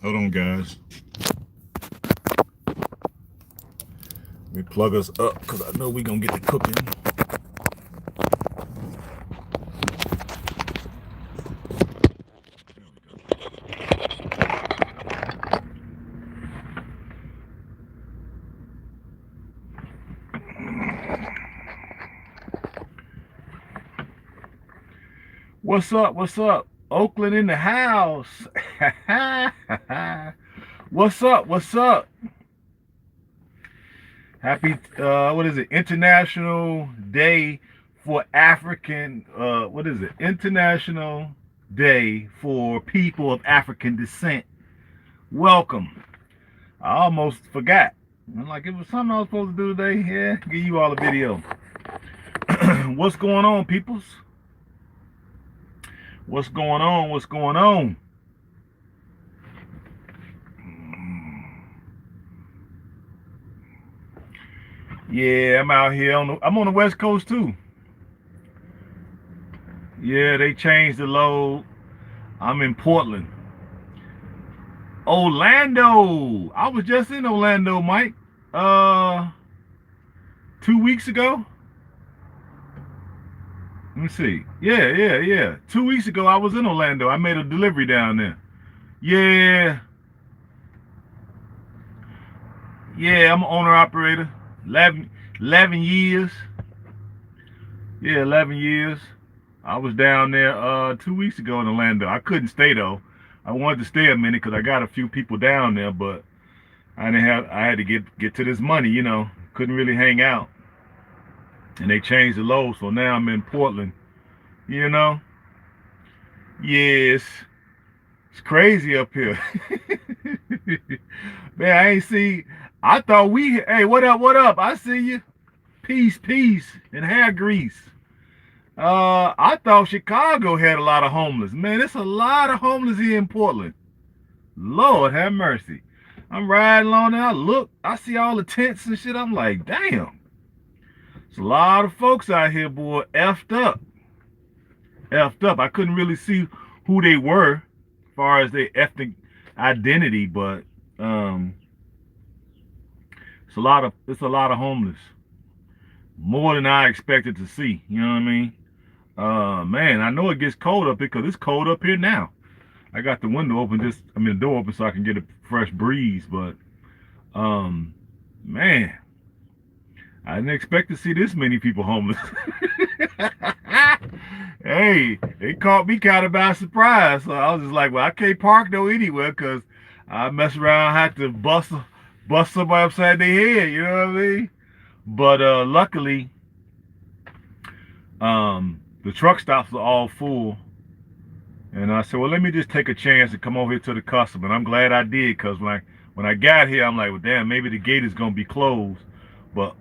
Hold on, guys. Let me plug us up because I know we're going to get to cooking. What's up? What's up? Oakland in the house. What's up? What's up? Happy, what is it? International Day for African, what is it? International Day for People of African Descent. Welcome. I almost forgot. I'm like, it was something I was supposed to do today. Yeah, give you all a video. What's going on, peoples? What's going on? What's going on? Yeah, I'm out here. I'm on the West Coast too. Yeah, they changed the load. I'm in Portland. Orlando. I was just in Orlando, Mike. Uh, 2 weeks ago. Let me see. Yeah. 2 weeks ago, I was in Orlando. I made a delivery down there. Yeah, yeah. I'm an owner operator. 11 years. Yeah, 11 years. I was down there 2 weeks ago in Orlando. I couldn't stay though. I wanted to stay a minute because I got a few people down there, but I didn't have. I had to get to this money. Couldn't really hang out, and they changed the load, so now I'm in Portland. You know, yes, it's crazy up here. Man, I ain't see. I thought we. Hey, what up? What up? I see you. Peace, and hair grease. I thought Chicago had a lot of homeless. Man, it's a lot of homeless here in Portland. Lord have mercy. I'm riding along there. I look, I see all the tents and shit. I'm like, damn. There's a lot of folks out here, boy, effed up. Effed up. I couldn't really see who they were as far as their ethnic identity, but it's a lot of homeless. More than I expected to see. You know what I mean? Man, I know it gets cold up here because it's cold up here now. I got the window open, the door open so I can get a fresh breeze. But um, man, I didn't expect to see this many people homeless. Hey, it caught me kind of by surprise. So I was just like, well, I can't park no anywhere because I mess around, have to bust somebody upside their head. You know what I mean? But luckily, the truck stops are all full. And I said, well, let me just take a chance and come over here to the customer. And I'm glad I did because when I got here, I'm like, well, damn, maybe the gate is gonna be closed. But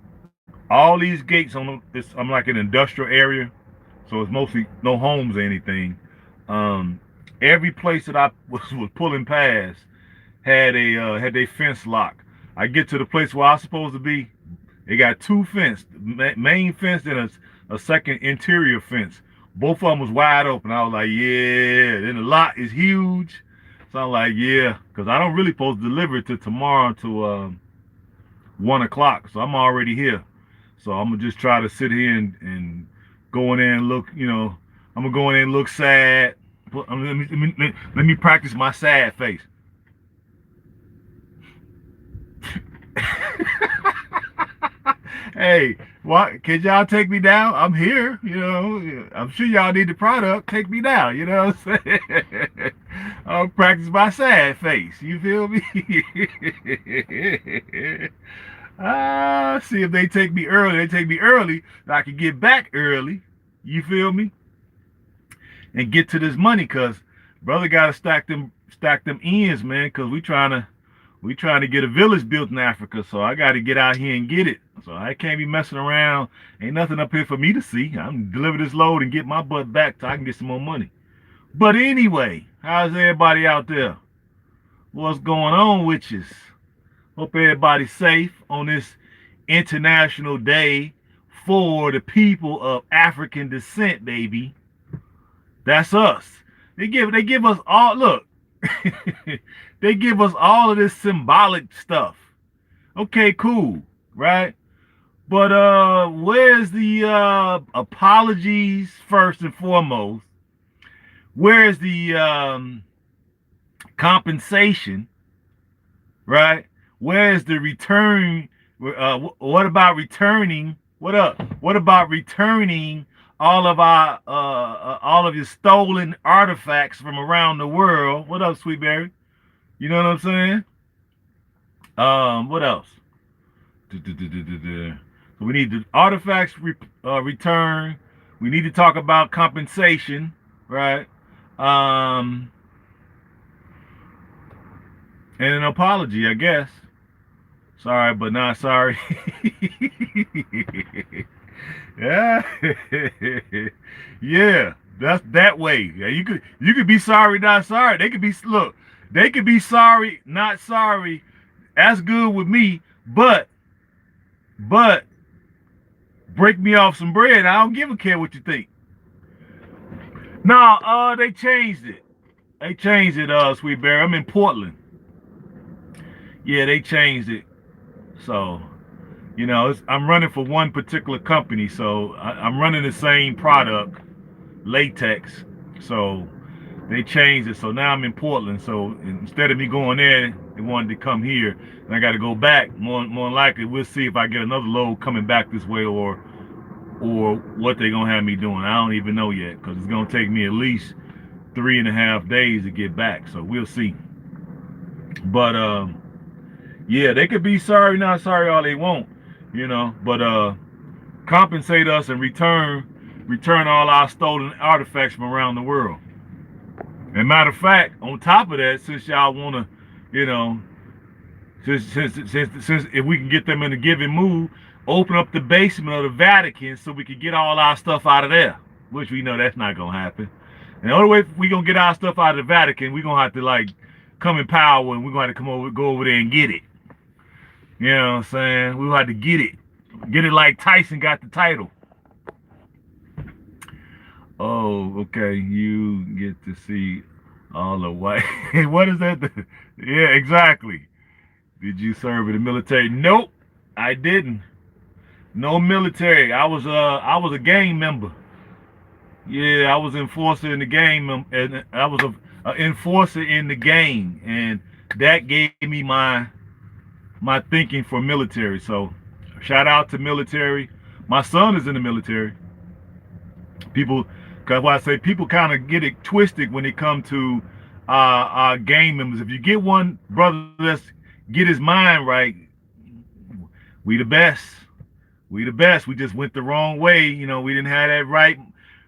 all these gates I'm like in an industrial area, so it's mostly no homes or anything. Um, every place that I was pulling past had a fence lock. I get to the place where I was supposed to be. They got two fence, main fence and a second interior fence. Both of them was wide open. I was like, yeah. Then the lot is huge. So I'm like, yeah, because I don't really supposed to deliver it to tomorrow to 1 o'clock. So I'm already here. So I'm gonna just try to sit here and go in there and look. I'm gonna go in there and look sad. Let me practice my sad face. Hey, what? Can y'all take me down? I'm here. I'm sure y'all need the product. Take me down. You know what I'm saying? I'll practice my sad face. You feel me? See if they take me early. They take me early, so I can get back early. You feel me? And get to this money, cause brother gotta stack them ends, man. Cause we trying to get a village built in Africa, so I got to get out here and get it. So I can't be messing around. Ain't nothing up here for me to see. I'm deliver this load and get my butt back so I can get some more money. But anyway, how's everybody out there? What's going on with you? Hope everybody's safe on this International Day for the people of African descent, baby. That's us. They give us all. Look, They give us all of this symbolic stuff. Okay, cool, right? But where's the apologies first and foremost? Where's the compensation, right? Where's the return? What about returning? What up? What about returning all of your stolen artifacts from around the world? What up, Sweetberry? You know what I'm saying? What else? So we need the artifacts return. We need to talk about compensation, right? Um, and an apology, I guess. Sorry, but not sorry. Yeah, yeah. That's that way. Yeah, you could be sorry, not sorry. They could be look. They could be sorry, not sorry. That's good with me. But break me off some bread. I don't give a care what you think. No, they changed it. They changed it, Sweet Bear. I'm in Portland. Yeah, they changed it. So, I'm running for one particular company. So I'm running the same product, latex. So they changed it. So now I'm in Portland. So instead of me going there, they wanted to come here. And I got to go back. More likely, we'll see if I get another load coming back this way or what they're gonna have me doing. I don't even know yet because it's gonna take me at least 3.5 days to get back. So we'll see. But yeah, they could be sorry, not sorry, all they want, But compensate us and return all our stolen artifacts from around the world. And matter of fact, on top of that, since y'all wanna, you know, since if we can get them in a given mood, open up the basement of the Vatican so we can get all our stuff out of there, which we know that's not gonna happen. And the only way we gonna get our stuff out of the Vatican, we gonna have to like come in power and we're gonna have to go over there and get it. You know what I'm saying? We'll have to get it like Tyson got the title. Oh, okay. You get to see all the white. What is that? Yeah, exactly. Did you serve in the military? Nope, I didn't. No military. I was a gang member. Yeah, I was enforcer in the game, and I was a enforcer in the game, and that gave me my thinking for military. So, shout out to military. My son is in the military. People, because what I say, people kind of get it twisted when it comes to gang members. If you get one brother that's get his mind right, we the best. We the best. We just went the wrong way. We didn't have that right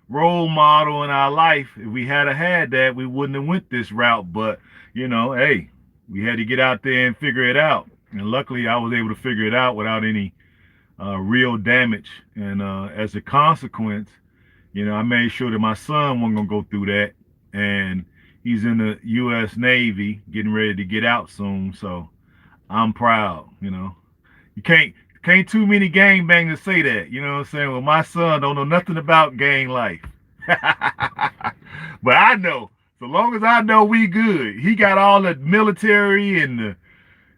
role model in our life. If we had that, we wouldn't have went this route. But hey, we had to get out there and figure it out. And luckily, I was able to figure it out without any real damage. And as a consequence, I made sure that my son wasn't gonna go through that. And he's in the U.S. Navy, getting ready to get out soon. So I'm proud. You can't too many gang bangers say that. You know what I'm saying? Well, my son don't know nothing about gang life. But I know. So long as I know we good. He got all the military and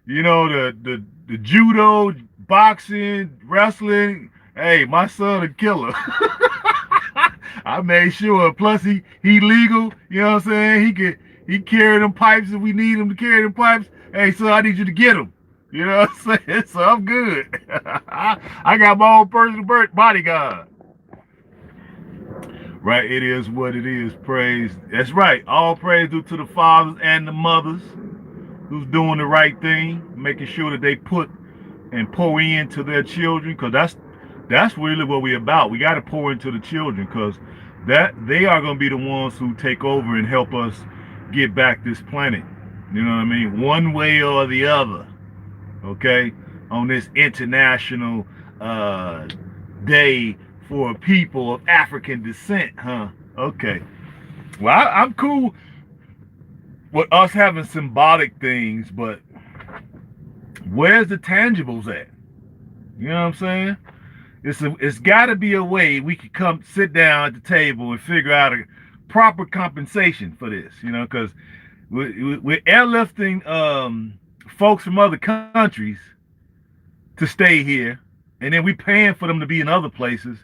the judo, boxing, wrestling. Hey, my son a killer. I made sure. Plus he legal. You know what I'm saying? He carry them pipes if we need him to carry them pipes. Hey, so I need you to get them. You know what I'm saying? So I'm good. I got my own personal bodyguard. Right, it is what it is. Praise. That's right. All praise due to the fathers and the mothers who's doing the right thing, making sure that they put and pour into their children, because that's really what we're about. We got to pour into the children, because that they are going to be the ones who take over and help us get back this planet. You know what I mean? One way or the other. Okay, on this international day for people of African descent, huh? Okay. Well, I'm cool with us having symbolic things, but where's the tangibles at? You know what I'm saying? It's got to be a way we could come sit down at the table and figure out a proper compensation for this, because we're airlifting folks from other countries to stay here, and then we paying for them to be in other places.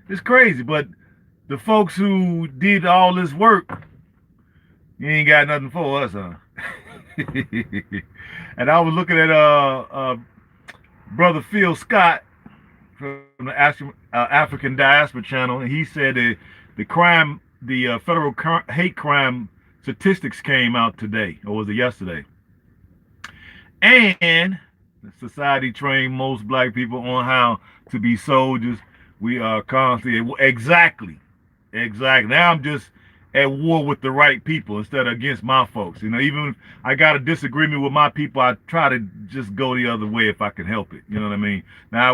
It's crazy, but the folks who did all this work, you ain't got nothing for us, huh? And I was looking at brother Phil Scott from the African Diaspora Channel, and he said that the federal hate crime statistics came out today, or was it yesterday? And society trained most black people on how to be soldiers. We are constantly exactly. Now I'm just at war with the right people instead of against my folks. Even if I got a disagreement with my people, I try to just go the other way if I can help it. You know what I mean? Now I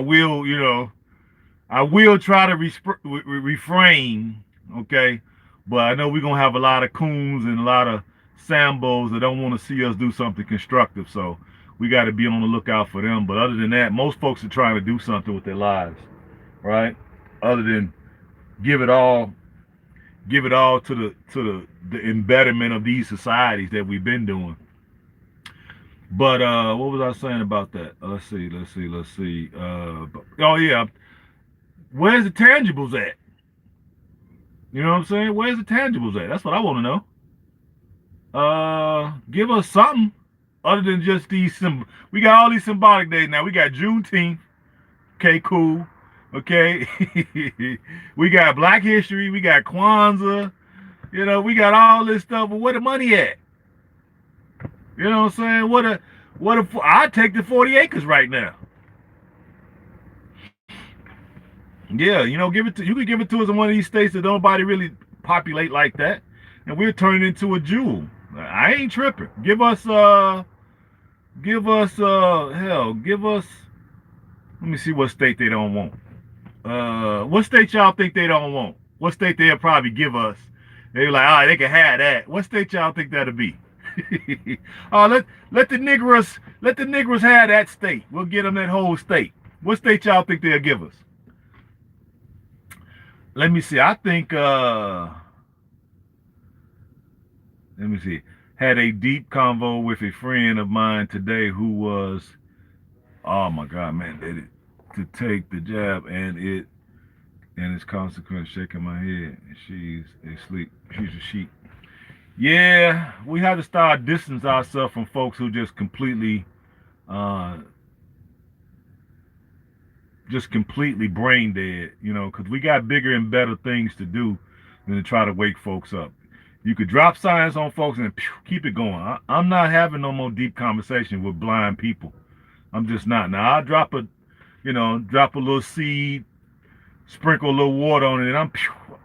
will try to refrain, okay? But I know we're gonna have a lot of coons and a lot of sambos that don't want to see us do something constructive. So we got to be on the lookout for them. But other than that, most folks are trying to do something with their lives, right? Other than give it all, give it all to the embetterment of these societies that we've been doing. But what was I saying about that? Let's see. Oh yeah, where's the tangibles at? You know what I'm saying? Where's the tangibles at? That's what I want to know. Give us something other than just these we got all these symbolic days now. We got Juneteenth. Okay, cool. Okay. We got Black History. We got Kwanzaa. We got all this stuff. But where the money at? You know what I'm saying? What I take the 40 acres right now. Yeah, you could give it to us in one of these states that nobody really populate like that, and we'll turn it into a jewel. I ain't tripping. Give us. Let me see what state they don't want. What state y'all think they don't want? What state they'll probably give us? They be like, all right, they can have that. What state y'all think that'll be? Let the Negroes have that state. We'll get them that whole state. What state y'all think they'll give us? Let me see. I think let me see. Had a deep convo with a friend of mine today who was, oh my God, man, to take the jab and its consequence shaking my head. She's asleep. She's a sheep. Yeah, we have to start distancing ourselves from folks who uh, just completely brain dead, because we got bigger and better things to do than to try to wake folks up. You could drop science on folks and keep it going. I'm not having no more deep conversation with blind people. I'm just not. Now I'll drop a little seed, sprinkle a little water on it, and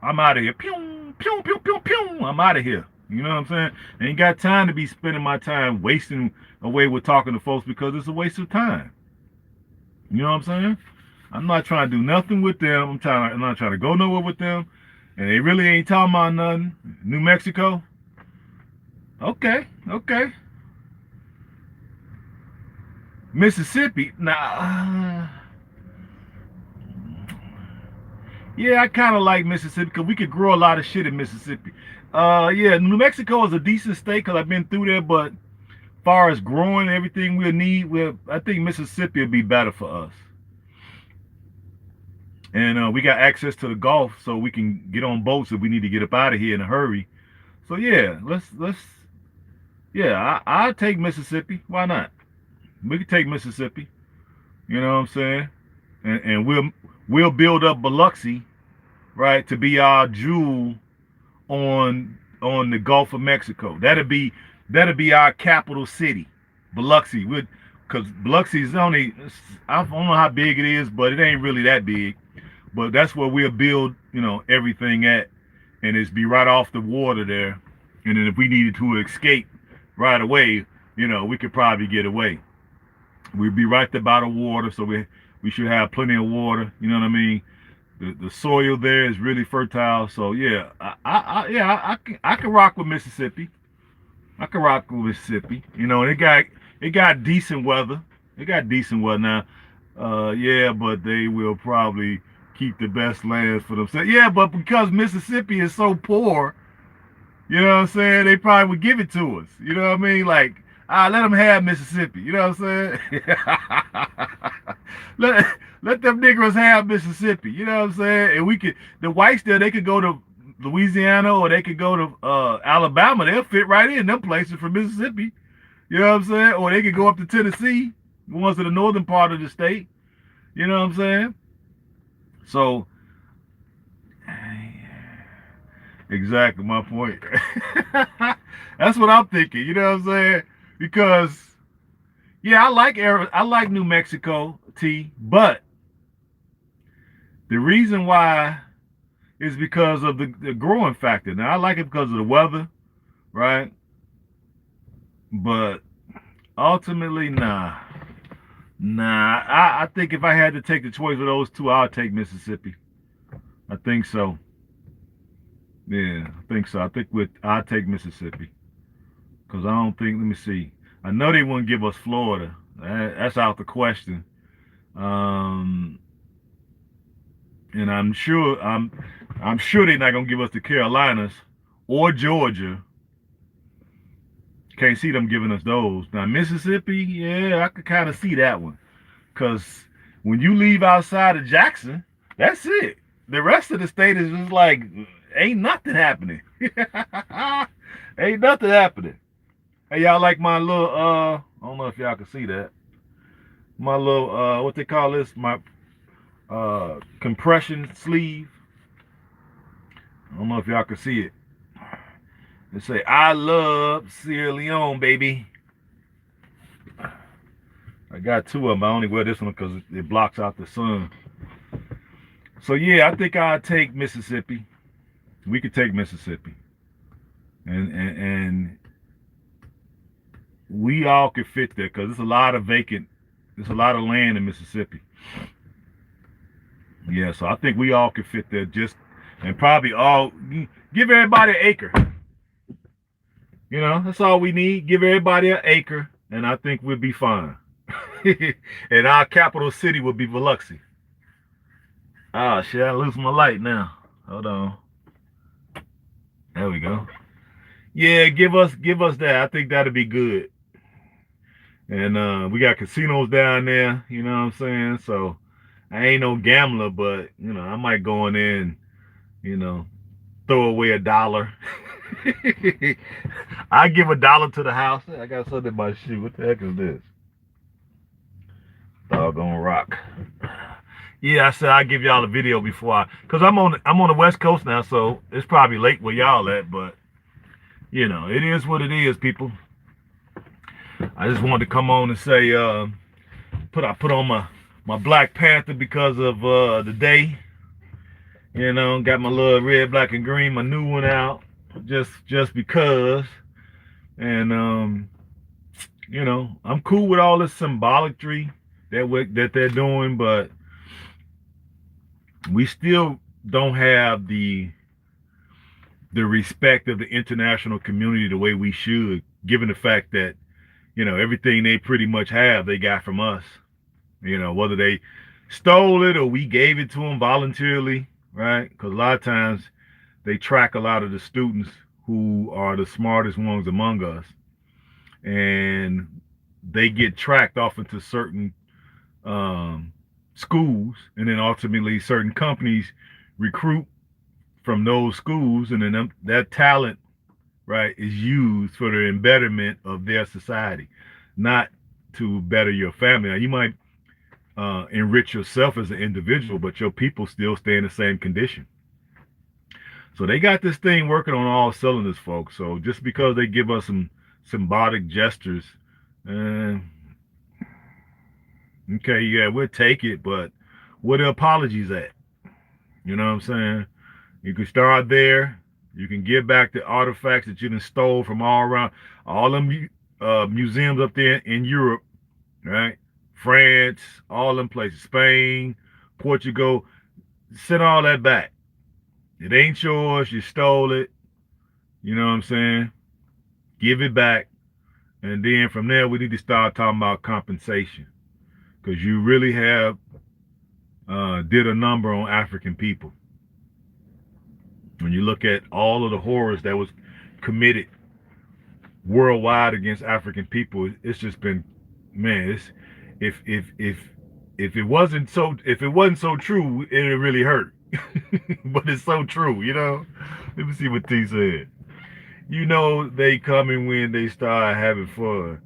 I'm out of here. Pew, pew, pew, pew, pew. I'm out of here. You know what I'm saying? I ain't got time to be spending my time wasting away with talking to folks because it's a waste of time. You know what I'm saying? I'm not trying to do nothing with them. I'm not trying to go nowhere with them. And they really ain't talking about nothing. New Mexico? Okay. Mississippi? Nah. Yeah, I kind of like Mississippi because we could grow a lot of shit in Mississippi. Yeah, New Mexico is a decent state because I've been through there, but as far as growing everything we'll need, I think Mississippi would be better for us. And we got access to the Gulf, so we can get on boats if we need to get up out of here in a hurry. So yeah, I'll take Mississippi. Why not? We can take Mississippi. You know what I'm saying? And we'll build up Biloxi, right, to be our jewel on the Gulf of Mexico. That'll be our capital city, Biloxi. Because Biloxi is only, I don't know how big it is, but it ain't really that big. But that's where we'll build, everything at, and it's be right off the water there. And then if we needed to escape right away, we could probably get away. We'd be right there by the water, so we should have plenty of water. You know what I mean? The soil there is really fertile. So yeah, I can rock with Mississippi. I can rock with Mississippi. It got decent weather. It got decent weather now. Yeah, but they will probably keep the best lands for themselves. Yeah, but because Mississippi is so poor, You know what I'm saying? They probably would give it to us. You know what I mean? Like, let them have Mississippi. You know what I'm saying? let let them Negroes have Mississippi. You know what I'm saying? And we could, the whites there, they could go to Louisiana or they could go to Alabama. They'll fit right in them places from Mississippi. You know what I'm saying? Or they could go up to Tennessee, the ones in the northern part of the state. You know what I'm saying? So, exactly my point. That's what I'm thinking. You know what I'm saying? Because yeah, I like New Mexico tea, but the reason why is because of the growing factor. Now I like it because of the weather, right? But ultimately, nah. I think if I had to take the choice of those two, I'll take Mississippi. I think so. Yeah, I think so. I'll take Mississippi because I don't think. Let me see. I know they wouldn't give us Florida. That's out the question. Um, and I'm sure they're not gonna give us the Carolinas or Georgia. Can't see them giving us those. Now Mississippi, yeah, I could kind of see that one. Cause when you leave outside of Jackson, that's it. The rest of the state is just like ain't nothing happening. Ain't nothing happening. Hey, y'all like my little I don't know if y'all can see that. My little what they call this? My compression sleeve. I don't know if y'all can see it. They say I love Sierra Leone, baby. I got two of them. I only wear this one because it blocks out the sun. So yeah, I think I'll take Mississippi. We could take Mississippi, and we all could fit there because there's a lot of vacant. There's a lot of land in Mississippi. Yeah, so I think we all could fit there. Just and probably all give everybody an acre. You know, that's all we need. Give everybody an acre, and I think we'll be fine. And our capital city will be Biloxi. Ah, shit, I lose my light now. Hold on. There we go. Yeah, give us that. I think that'll be good. And we got casinos down there, you know what I'm saying? So I ain't no gambler, but you know, I might go in there and, you know, throw away $1. I give $1 to the house. I got something in my shoe. What the heck is this? Doggone rock. Yeah, I said I'll give y'all a video before cause I'm on the West Coast now, so it's probably late where y'all at, but you know, it is what it is, people. I just wanted to come on and say, I put on my Black Panther because of the day. You know, got my little red, black, and green, my new one out, just because. And you know, I'm cool with all this symbolicry that they're doing, but we still don't have the respect of the international community the way we should, given the fact that, you know, everything they pretty much have, they got from us. You know, whether they stole it or we gave it to them voluntarily, right? Because a lot of times they track a lot of the students who are the smartest ones among us, and they get tracked off into certain schools, and then ultimately certain companies recruit from those schools, and then that talent, right, is used for the betterment of their society, not to better your family. Now, you might enrich yourself as an individual, but your people still stay in the same condition. So they got this thing working on all cylinders, folks. So just because they give us some symbolic gestures, uh, okay, yeah, we'll take it, but where the apologies at? You know what I'm saying? You can start there. You can give back the artifacts that you done stole from all around, all them museums up there in Europe, right? France, all them places, Spain, Portugal. Send all that back. It ain't yours. You stole it. You know what I'm saying? Give it back. And then from there, we need to start talking about compensation. Because you really have did a number on African people. When you look at all of the horrors that was committed worldwide against African people. It's just been, man. It's if it wasn't so true, it'd really hurt. But it's so true, you know. Let me see what T said. You know they coming when they start having fun,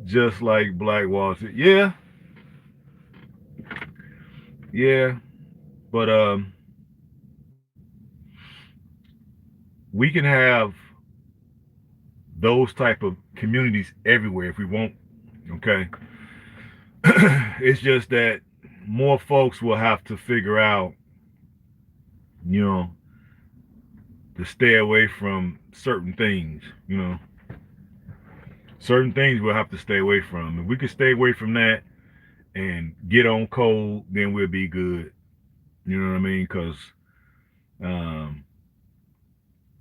just like Black Wall Street. Yeah, yeah. But we can have those type of communities everywhere if we want. Okay. It's just that more folks will have to figure out, you know, to stay away from certain things. You know, certain things we'll have to stay away from. If we can stay away from that and get on code, then we'll be good. You know what I mean? Because um,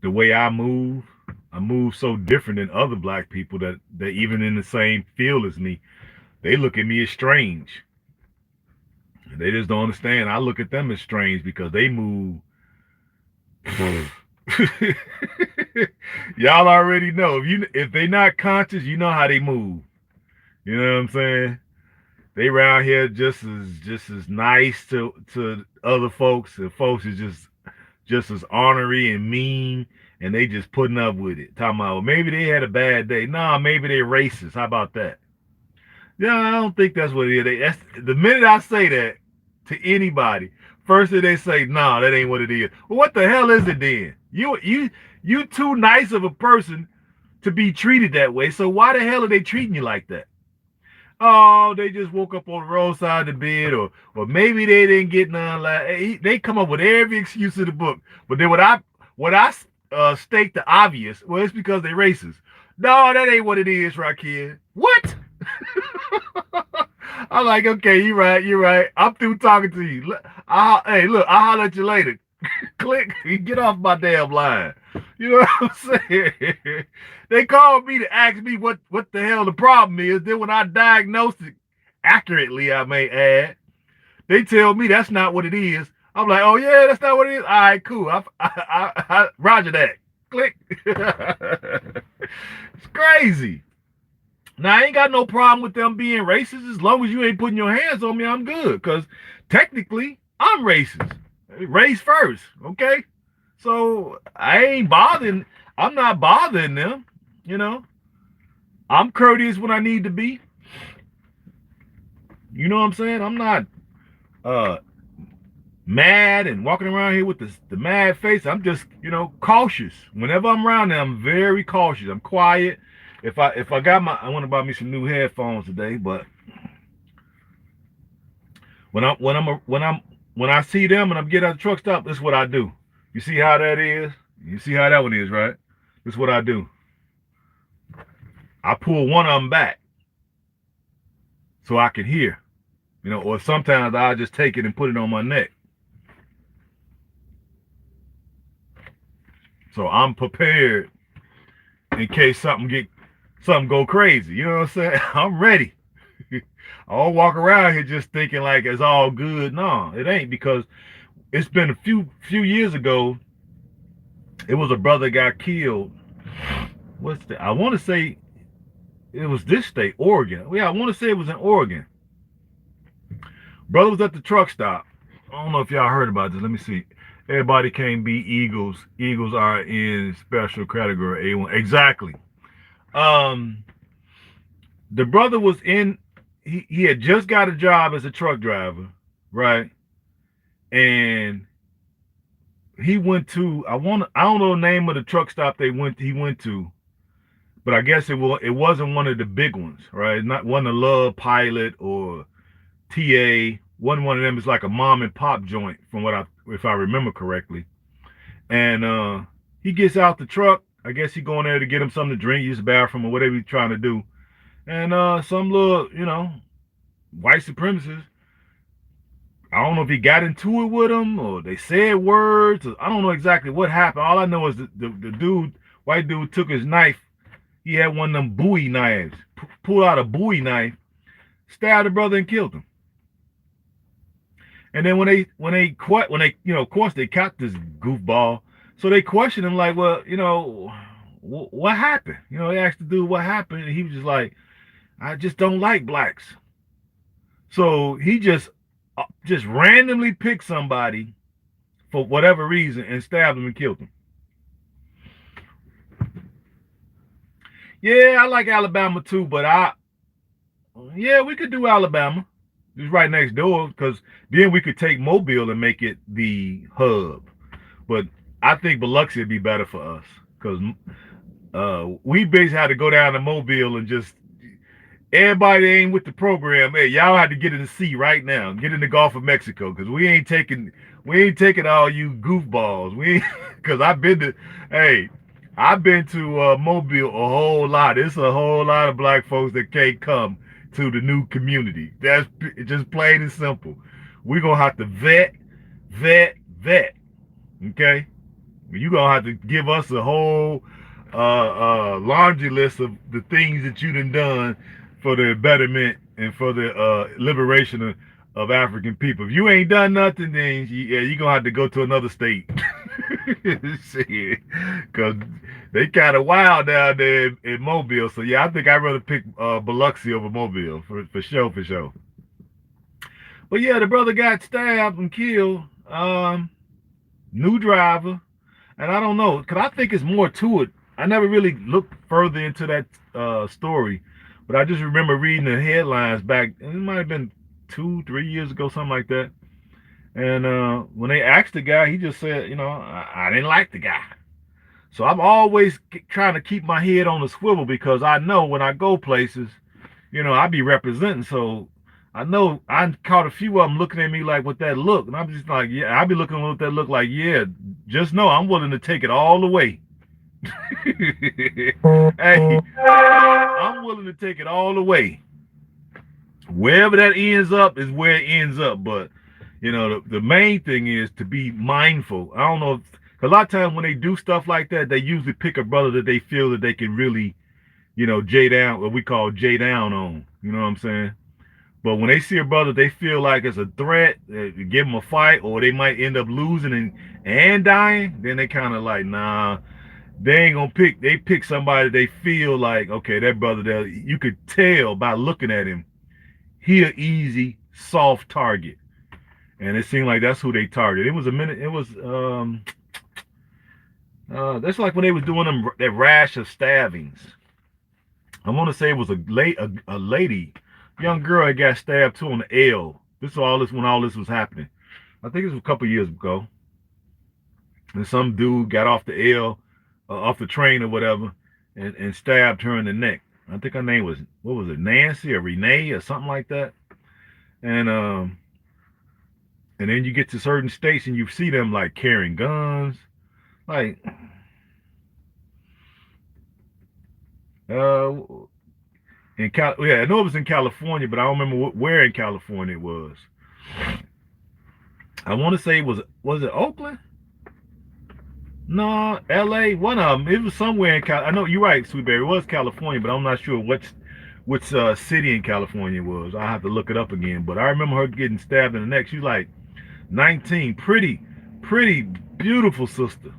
the way I move so different than other black people that even in the same field as me, they look at me as strange. They just don't understand. I look at them as strange because they move. Y'all already know if they not conscious, you know how they move. You know what I'm saying? They around here just as nice to other folks, and folks is just as ornery and mean, and they just putting up with it. Talking about, well, maybe they had a bad day. Nah, maybe they racist. How about that? Yeah, I don't think that's what it is. The minute I say that to anybody, first thing they say, nah, that ain't what it is. Well, what the hell is it then? You too nice of a person to be treated that way. So why the hell are they treating you like that? Oh, they just woke up on the roadside of the bed, or maybe they didn't get none. Like they come up with every excuse in the book. But then when I state the obvious, well, it's because they racist. No, that ain't what it is, Raquel. What? I'm like, okay, you're right. I'm through talking to you. Hey, look, I'll holler at you later. Click, get off my damn line. You know what I'm saying? They called me to ask me what the hell the problem is. Then when I diagnose it accurately, I may add, they tell me that's not what it is. I'm like, oh yeah, that's not what it is. All right, cool. Roger that. Click. It's crazy. Now, I ain't got no problem with them being racist. As long as you ain't putting your hands on me, I'm good. Because technically, I'm racist. Race first, okay? So I ain't bothering. I'm not bothering them, you know. I'm courteous when I need to be. You know what I'm saying? I'm not uh mad and walking around here with the mad face. I'm just, cautious. Whenever I'm around them, I'm very cautious. I'm quiet. If I got I want to buy me some new headphones today, but when I see them and I'm getting at the truck stop, this is what I do. You see how that is? You see how that one is, right? This is what I do. I pull one of them back so I can hear, or sometimes I just take it and put it on my neck. So I'm prepared in case something go crazy. You know what I'm saying? I'm ready. I don't walk around here just thinking like it's all good. No, it ain't, because it's been a few years ago. It was a brother got killed. I want to say it was this state, Oregon. Yeah, I want to say it was in Oregon. Brother was at the truck stop. I don't know if y'all heard about this. Let me see. Everybody can't be Eagles. Eagles are in special category A1. Exactly. The brother was in. He had just got a job as a truck driver, right? And he went to I don't know the name of the truck stop he went to, but I guess it wasn't one of the big ones, right? Not one of Love Pilot or TA. One of them is like a mom and pop joint, from if I remember correctly. And he gets out the truck. I guess he going there to get him something to drink, use the bathroom or whatever he's trying to do. And some little, white supremacists, I don't know if he got into it with him or they said words. I don't know exactly what happened. All I know is the white dude took his knife. He had one of them Bowie knives. Pulled out a Bowie knife, stabbed the brother and killed him. And then when they of course they caught this goofball. So they questioned him like, well, what happened? He asked the dude what happened, and he was just like, I just don't like blacks. So he just randomly picked somebody for whatever reason and stabbed him and killed him. Yeah, I like Alabama too, but yeah, we could do Alabama. It's right next door because then we could take Mobile and make it the hub. But I think Biloxi would be better for us because we basically had to go down to Mobile and just everybody that ain't with the program. Hey, y'all had to get in the sea right now. Get in the Gulf of Mexico because we ain't taking all you goofballs. We ain't because I've been to Mobile a whole lot. It's a whole lot of black folks that can't come to the new community. That's just plain and simple. We're gonna have to vet. Okay, you're gonna have to give us a whole laundry list of the things that you done for the betterment and for the liberation of African people. If you ain't done nothing, then you're gonna have to go to another state. Cause they kind of wild down there in Mobile. So yeah, I think I'd rather pick Biloxi over Mobile for sure, for sure. But yeah, the brother got stabbed and killed. New driver. And I don't know, because I think it's more to it. I never really looked further into that story, but I just remember reading the headlines back. It might have been 2, 3 years ago, something like that. And when they asked the guy, he just said, I didn't like the guy. So I'm always trying to keep my head on the swivel because I know when I go places, I be representing. So I know I caught a few of them looking at me like with that look, and I'm just like, yeah, I be looking with that look like, yeah, just know I'm willing to take it all the way. Hey, I'm willing to take it all the way. Wherever that ends up is where it ends up. But the main thing is to be mindful. I don't know if, a lot of times when they do stuff like that, they usually pick a brother that they feel that they can really, J down, what we call J down on. You know what I'm saying? But when they see a brother, they feel like it's a threat, give them a fight, or they might end up losing and dying. Then they kind of like, nah, they ain't gonna pick. They pick somebody they feel like, okay, that brother there, you could tell by looking at him, he an easy, soft target. And it seemed like that's who they target. It was a minute. It was that's like when they was doing them that rash of stabbings. I want to say it was a lady, young girl that got stabbed too on the L. This was all this when all this was happening. I think it was a couple years ago. And some dude got off the L, off the train or whatever, and stabbed her in the neck. I think her name was, what was it, Nancy or Renee or something like that. And then you get to certain states and you see them like carrying guns, like uh yeah, I know it was in California, but I don't remember where in California it was. I want to say was it Oakland? No, L.A. One of them. It was somewhere in Cal. I know you're right, Sweetberry. It was California, but I'm not sure which city in California it was. I have to look it up again. But I remember her getting stabbed in the neck. She's like 19, pretty beautiful sister.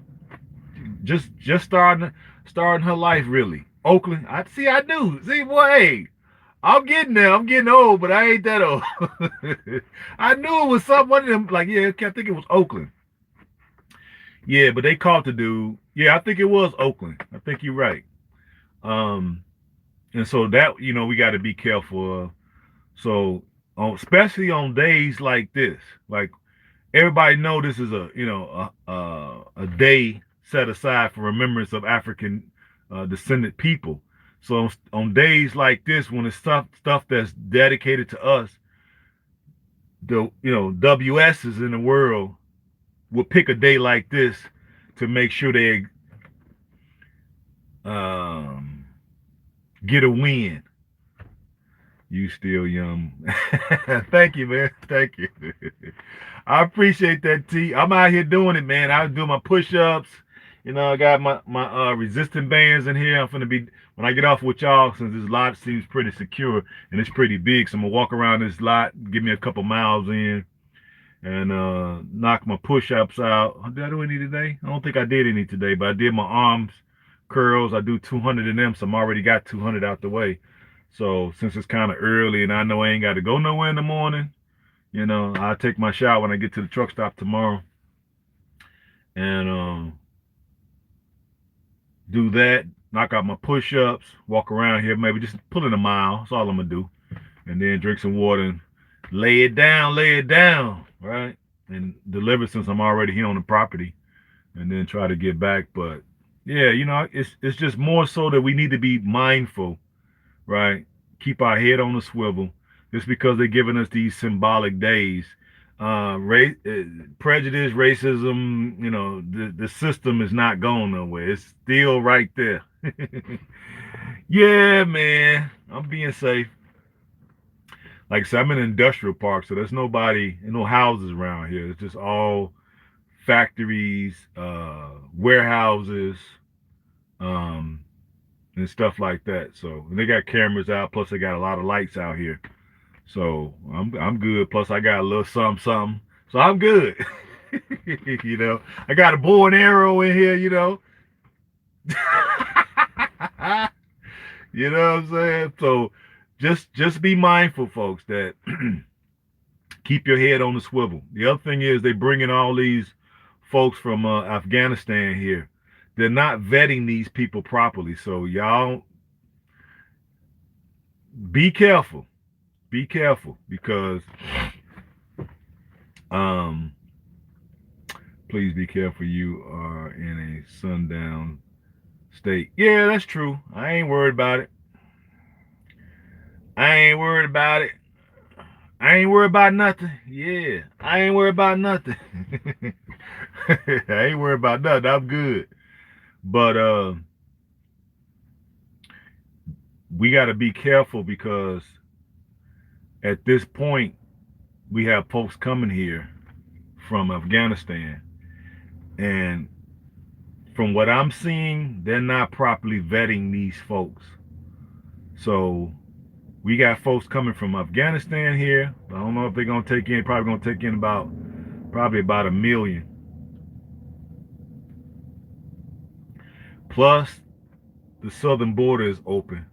Just starting her life really. Oakland. I do. See, boy, hey, I'm getting there. I'm getting old, but I ain't that old. I knew it was one of them. Like, yeah, I think it was Oakland. Yeah, but they caught the dude. Yeah, I think it was Oakland. I think you're right. Um, and so that we got to be careful of. So, especially on days like this, like everybody know this is a day set aside for remembrance of African descendant people. So on days like this, when it's stuff that's dedicated to us, the WS's in the world will pick a day like this to make sure they um, get a win. You still young. Thank you, man. Thank you. I appreciate that, T. I'm out here doing it, man. I was doing my push-ups. I got my resistant bands in here. I'm gonna be when I get off with y'all, since this lot seems pretty secure and it's pretty big. So I'm gonna walk around this lot, give me a couple miles in, and knock my push-ups out. Did I do any today? I don't think I did any today, but I did my arms curls. I do 200 in them, so I'm already got 200 out the way. So since it's kind of early and I know I ain't got to go nowhere in the morning, I'll take my shower when I get to the truck stop tomorrow and do that, knock out my push-ups, walk around here, maybe just pull in a mile. That's all I'm gonna do, and then drink some water and lay it down, right? And deliver since I'm already here on the property, and then try to get back. But yeah, it's just more so that we need to be mindful, right? Keep our head on the swivel. Just because they're giving us these symbolic days, race, prejudice, racism, the system is not going nowhere. It's still right there. Yeah, man, I'm being safe. Like I said, I'm in an industrial park, so there's no houses around here. It's just all factories, warehouses, um, and stuff like that. So and they got cameras out, plus they got a lot of lights out here. So I'm good. Plus I got a little something something. So I'm good. I got a bow and arrow in here. You know what I'm saying? So just be mindful, folks, that keep your head on the swivel. The other thing is they bring in all these folks from Afghanistan here. They're not vetting these people properly. So y'all be careful. Be careful because please be careful. You are in a sundown state. Yeah, that's true. I ain't worried about it. I ain't worried about it. I ain't worried about nothing. Yeah, I ain't worried about nothing. I ain't worried about nothing. I'm good. But we got to be careful because at this point we have folks coming here from Afghanistan, and from what I'm seeing, they're not properly vetting these folks. So we got folks coming from Afghanistan here. I don't know if they're gonna take in. Probably gonna take in probably about 1 million. Plus, the southern border is open.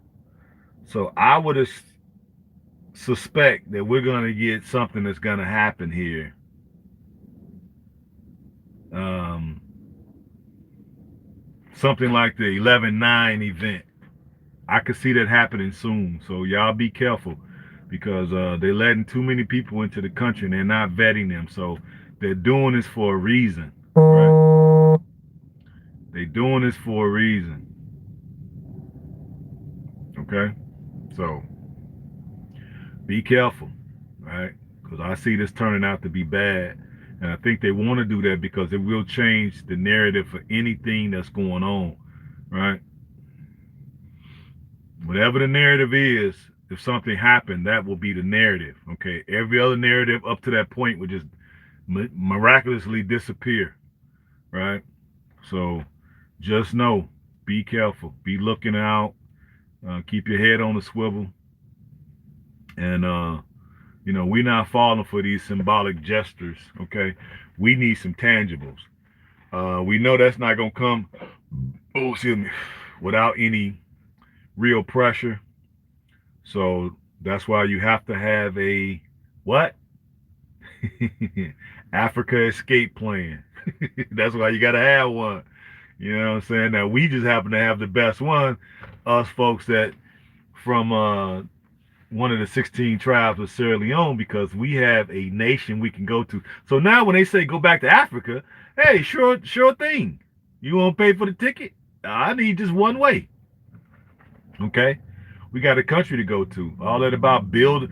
So I would suspect that we're gonna get something that's gonna happen here. Um, Something like the 11/9 event. I could see that happening soon. So y'all be careful because they're letting too many people into the country and they're not vetting them. So they're doing this for a reason. Right? They're doing this for a reason. Okay? So be careful. Right? Because I see this turning out to be bad. And I think they want to do that because it will change the narrative for anything that's going on. Right? Whatever the narrative is, if something happened, that will be the narrative. Okay, every other narrative up to that point would just miraculously disappear. Right? So just know, be careful, be looking out, keep your head on the swivel, and we're not falling for these symbolic gestures. Okay, we need some tangibles. We know that's not gonna come. Oh, excuse me, without any real pressure. So that's why you have to have a what? Africa escape plan. That's why you got to have one. You know what I'm saying? Now we just happen to have the best one. Us folks that from one of the 16 tribes of Sierra Leone, because we have a nation we can go to. So now when they say go back to Africa, hey, sure thing. You want to pay for the ticket? I need just one way. Okay, we got a country to go to. All that about build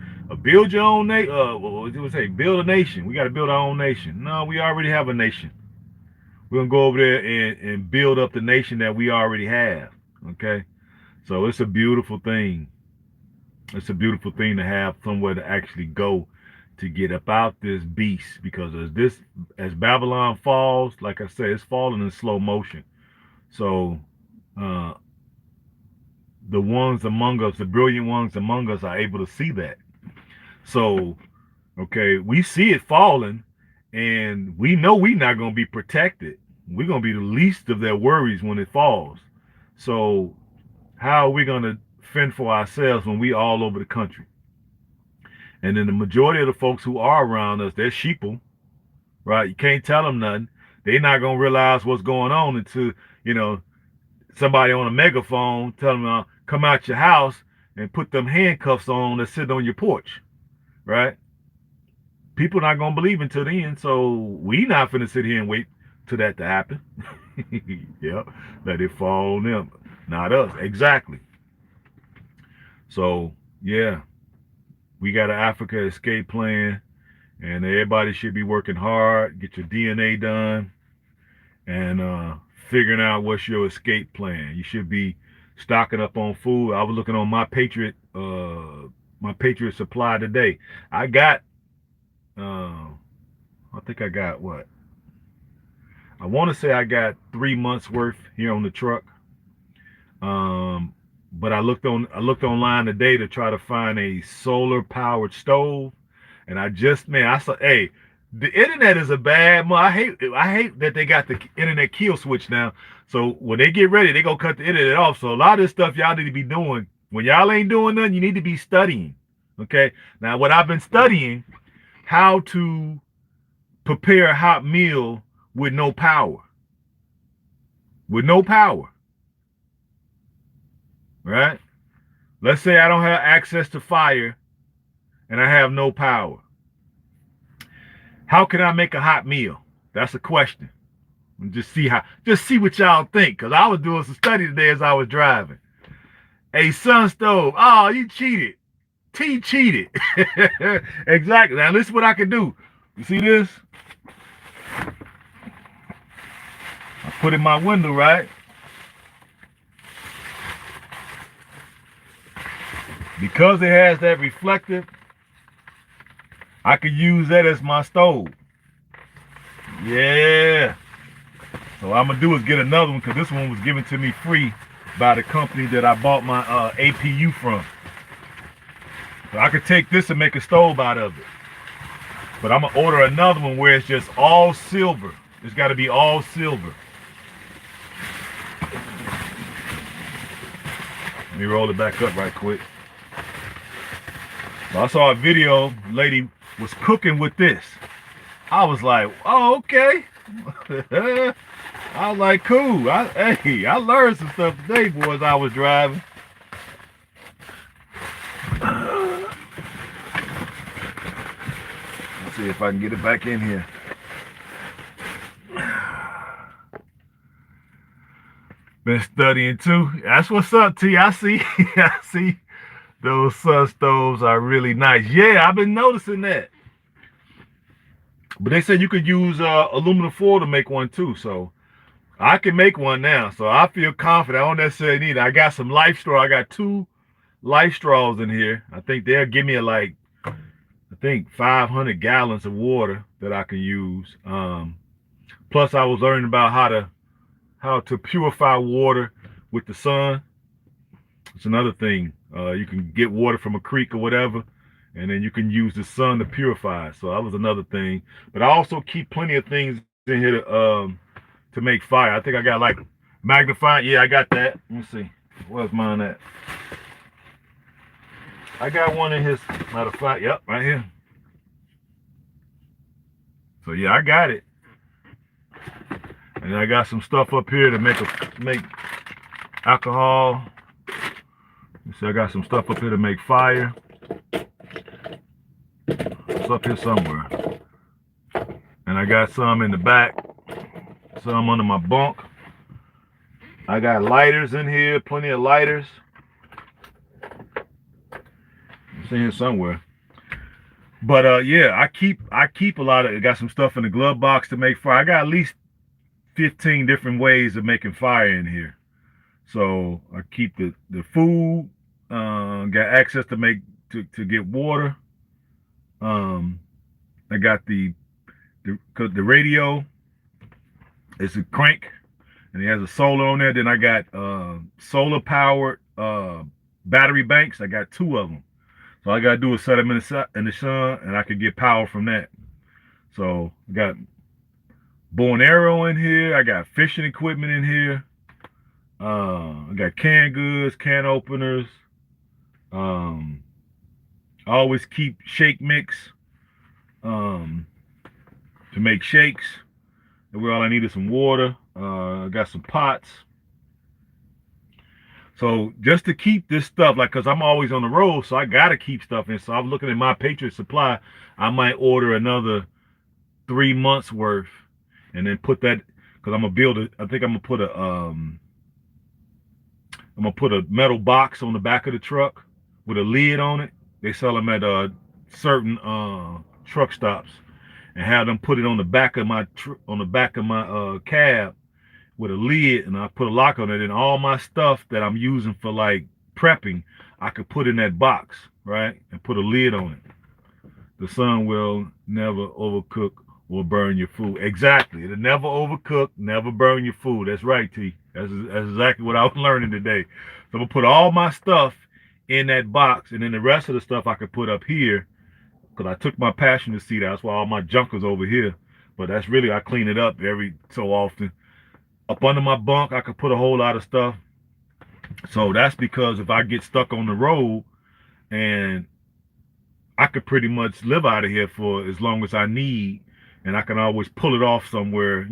your own nation. What do we say? Build a nation. We got to build our own nation. No, we already have a nation. We're gonna go over there and build up the nation that we already have. Okay, so it's a beautiful thing. It's a beautiful thing to have somewhere to actually go to get about this beast. Because as Babylon falls, like I said, it's falling in slow motion. So. The ones among us, the brilliant ones among us, are able to see that. So, okay, we see it falling, and we know we're not going to be protected. We're going to be the least of their worries when it falls. So how are we going to fend for ourselves when we all over the country? And then the majority of the folks who are around us, they're sheeple, right? You can't tell them nothing. They're not going to realize what's going on until, you know, somebody on a megaphone tell them, come out your house and put them handcuffs on that's sitting on your porch, right? People not going to believe until then. So we not finna sit here and wait till that to happen. Yep. Let it fall on them, not us. Exactly. So, yeah, we got an Africa escape plan, and everybody should be working hard, get your DNA done, and figuring out what's your escape plan. You should be stocking up on food. I was looking on my Patriot supply today. I got, I think I got what? I want to say I got 3 months worth here on the truck. But I looked online today to try to find a solar powered stove, and I saw, hey, the internet is a bad. I hate that they got the internet kill switch now. So when they get ready, they gonna cut the internet off. So a lot of this stuff y'all need to be doing. When y'all ain't doing nothing, you need to be studying. Okay. Now what I've been studying, how to prepare a hot meal with no power. With no power. Right? Let's say I don't have access to fire and I have no power. How can I make a hot meal? That's a question. And just see what y'all think. Cause I was doing some study today as I was driving. A sun stove. Oh, you cheated. T cheated. Exactly. Now listen what I can do. You see this? I put in my window, right? Because it has that reflective, I could use that as my stove. Yeah. So what I'm gonna do is get another one because this one was given to me free by the company that I bought my APU from. So I could take this and make a stove out of it. But I'm gonna order another one where it's just all silver. It's gotta be all silver. Let me roll it back up right quick. So I saw a video, lady was cooking with this. I was like, oh, okay. I was like, cool. I learned some stuff today, boys, I was driving. Let's see if I can get it back in here. Been studying too. That's what's up, T. I see. I see. Those sun stoves are really nice. Yeah, I've been noticing that. But they said you could use aluminum foil to make one too. So I can make one now. So I feel confident. I don't necessarily need it. I got some life straw. I got 2 life straws in here. I think they'll give me 500 gallons of water that I can use. Plus I was learning about how to purify water with the sun. It's another thing. You can get water from a creek or whatever, and then you can use the sun to purify it. So that was another thing. But I also keep plenty of things in here to make fire. I think I got like magnifying. Yeah, I got that. Let me see. Where's mine at? I got one in his. Matter of fact, yep, right here. So yeah, I got it. And I got some stuff up here to make alcohol. So I got some stuff up here to make fire. It's up here somewhere. And I got some in the back, some under my bunk. I got lighters in here, plenty of lighters. It's in here somewhere. But yeah, I keep a lot of. I got some stuff in the glove box to make fire. I got at least 15 different ways of making fire in here. So I keep the food. Got access to get water. I got the radio. It's a crank, and it has a solar on there. Then I got solar powered battery banks. I got 2 of them. So all I gotta do is set them in the sun, and I can get power from that. So I got bow and arrow in here. I got fishing equipment in here. I got canned goods, can openers. Um, I always keep shake mix um, to make shakes. And where all I need is some water. I got some pots. So just to keep this stuff, like, cause I'm always on the road, so I gotta keep stuff in. So I'm looking at my Patriot Supply. I might order another 3 months worth, and then put that, cause I'm gonna build it. I think I'm gonna put a metal box on the back of the truck with a lid on it. They sell them at certain truck stops, and have them put it on the back of my cab with a lid, and I put a lock on it, and all my stuff that I'm using for like prepping, I could put in that box, right, and put a lid on it. The sun will never overcook or burn your food. Exactly. It'll never overcook, never burn your food. That's right, T. That's exactly what I was learning today. So I'm gonna put all my stuff in that box, and then the rest of the stuff I could put up here because I took my passenger seat out. That's why all my junk is over here. But that's really, I clean it up every so often. Up under my bunk, I could put a whole lot of stuff. So that's because if I get stuck on the road, and I could pretty much live out of here for as long as I need, and I can always pull it off somewhere,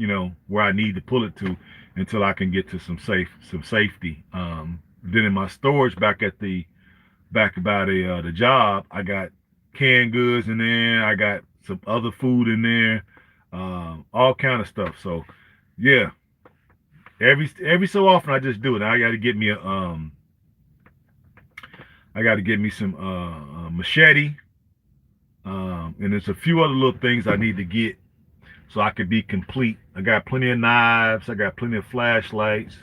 where I need to pull it to until I can get to some safety. Then in my storage back by the job, I got canned goods in there. I got some other food in there, all kind of stuff. So yeah, every so often I just do it. I got to get me some machete. And there's a few other little things I need to get so I could be complete. I got plenty of knives. I got plenty of flashlights,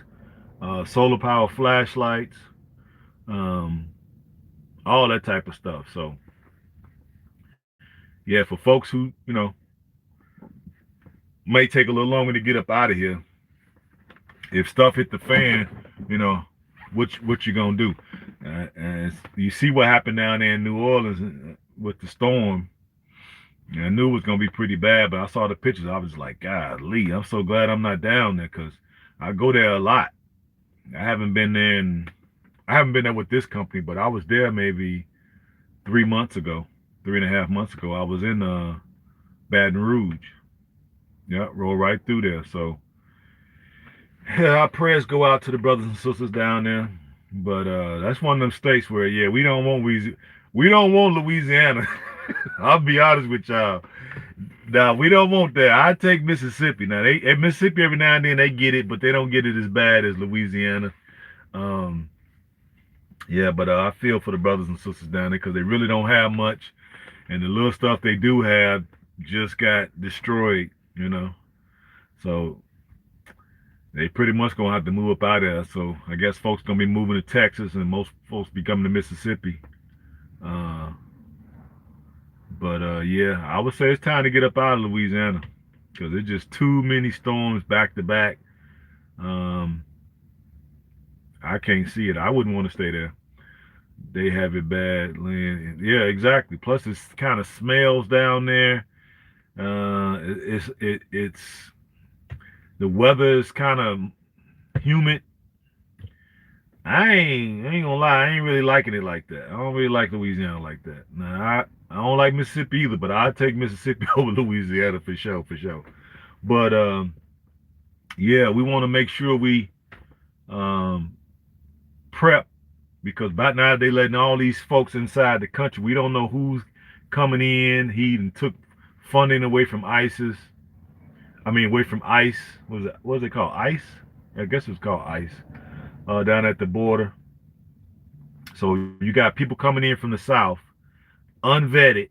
solar power flashlights, um, all that type of stuff. So yeah, for folks who may take a little longer to get up out of here, if stuff hit the fan, you know what you gonna do? And you see what happened down there in New Orleans with the storm. And I knew it was gonna be pretty bad, but I saw the pictures. I was like, God, Lee, I'm so glad I'm not down there because I go there a lot. I haven't been there, I haven't been there with this company, but I was there maybe 3 months ago, 3.5 months ago. I was in Baton Rouge. Yeah, roll right through there. So yeah, our prayers go out to the brothers and sisters down there. But that's one of them states where, yeah, we don't want Louisiana. I'll be honest with y'all. Now we don't want that. I take Mississippi. Now they at Mississippi every now and then they get it, but they don't get it as bad as Louisiana. Um, yeah, but I feel for the brothers and sisters down there because they really don't have much, and the little stuff they do have just got destroyed. You know, so they pretty much gonna have to move up out of there. So I guess folks gonna be moving to Texas, and most folks be coming to Mississippi. Uh, but yeah, I would say it's time to get up out of Louisiana because there's just too many storms back to back. Um, I can't see it. I wouldn't want to stay there. They have it bad, Lynn. Yeah, exactly. Plus, it kind of smells down there. It's the weather is kind of humid. I ain't gonna lie. I ain't really liking it like that. I don't really like Louisiana like that. Now, I don't like Mississippi either, but I take Mississippi over Louisiana for sure, for sure. But yeah, we want to make sure we um, prep because by now they letting all these folks inside the country. We don't know who's coming in. He even took funding away from ISIS. I mean, away from ICE. What was it called? ICE? I guess it was called ICE. Down at the border. So you got people coming in from the South, unvetted.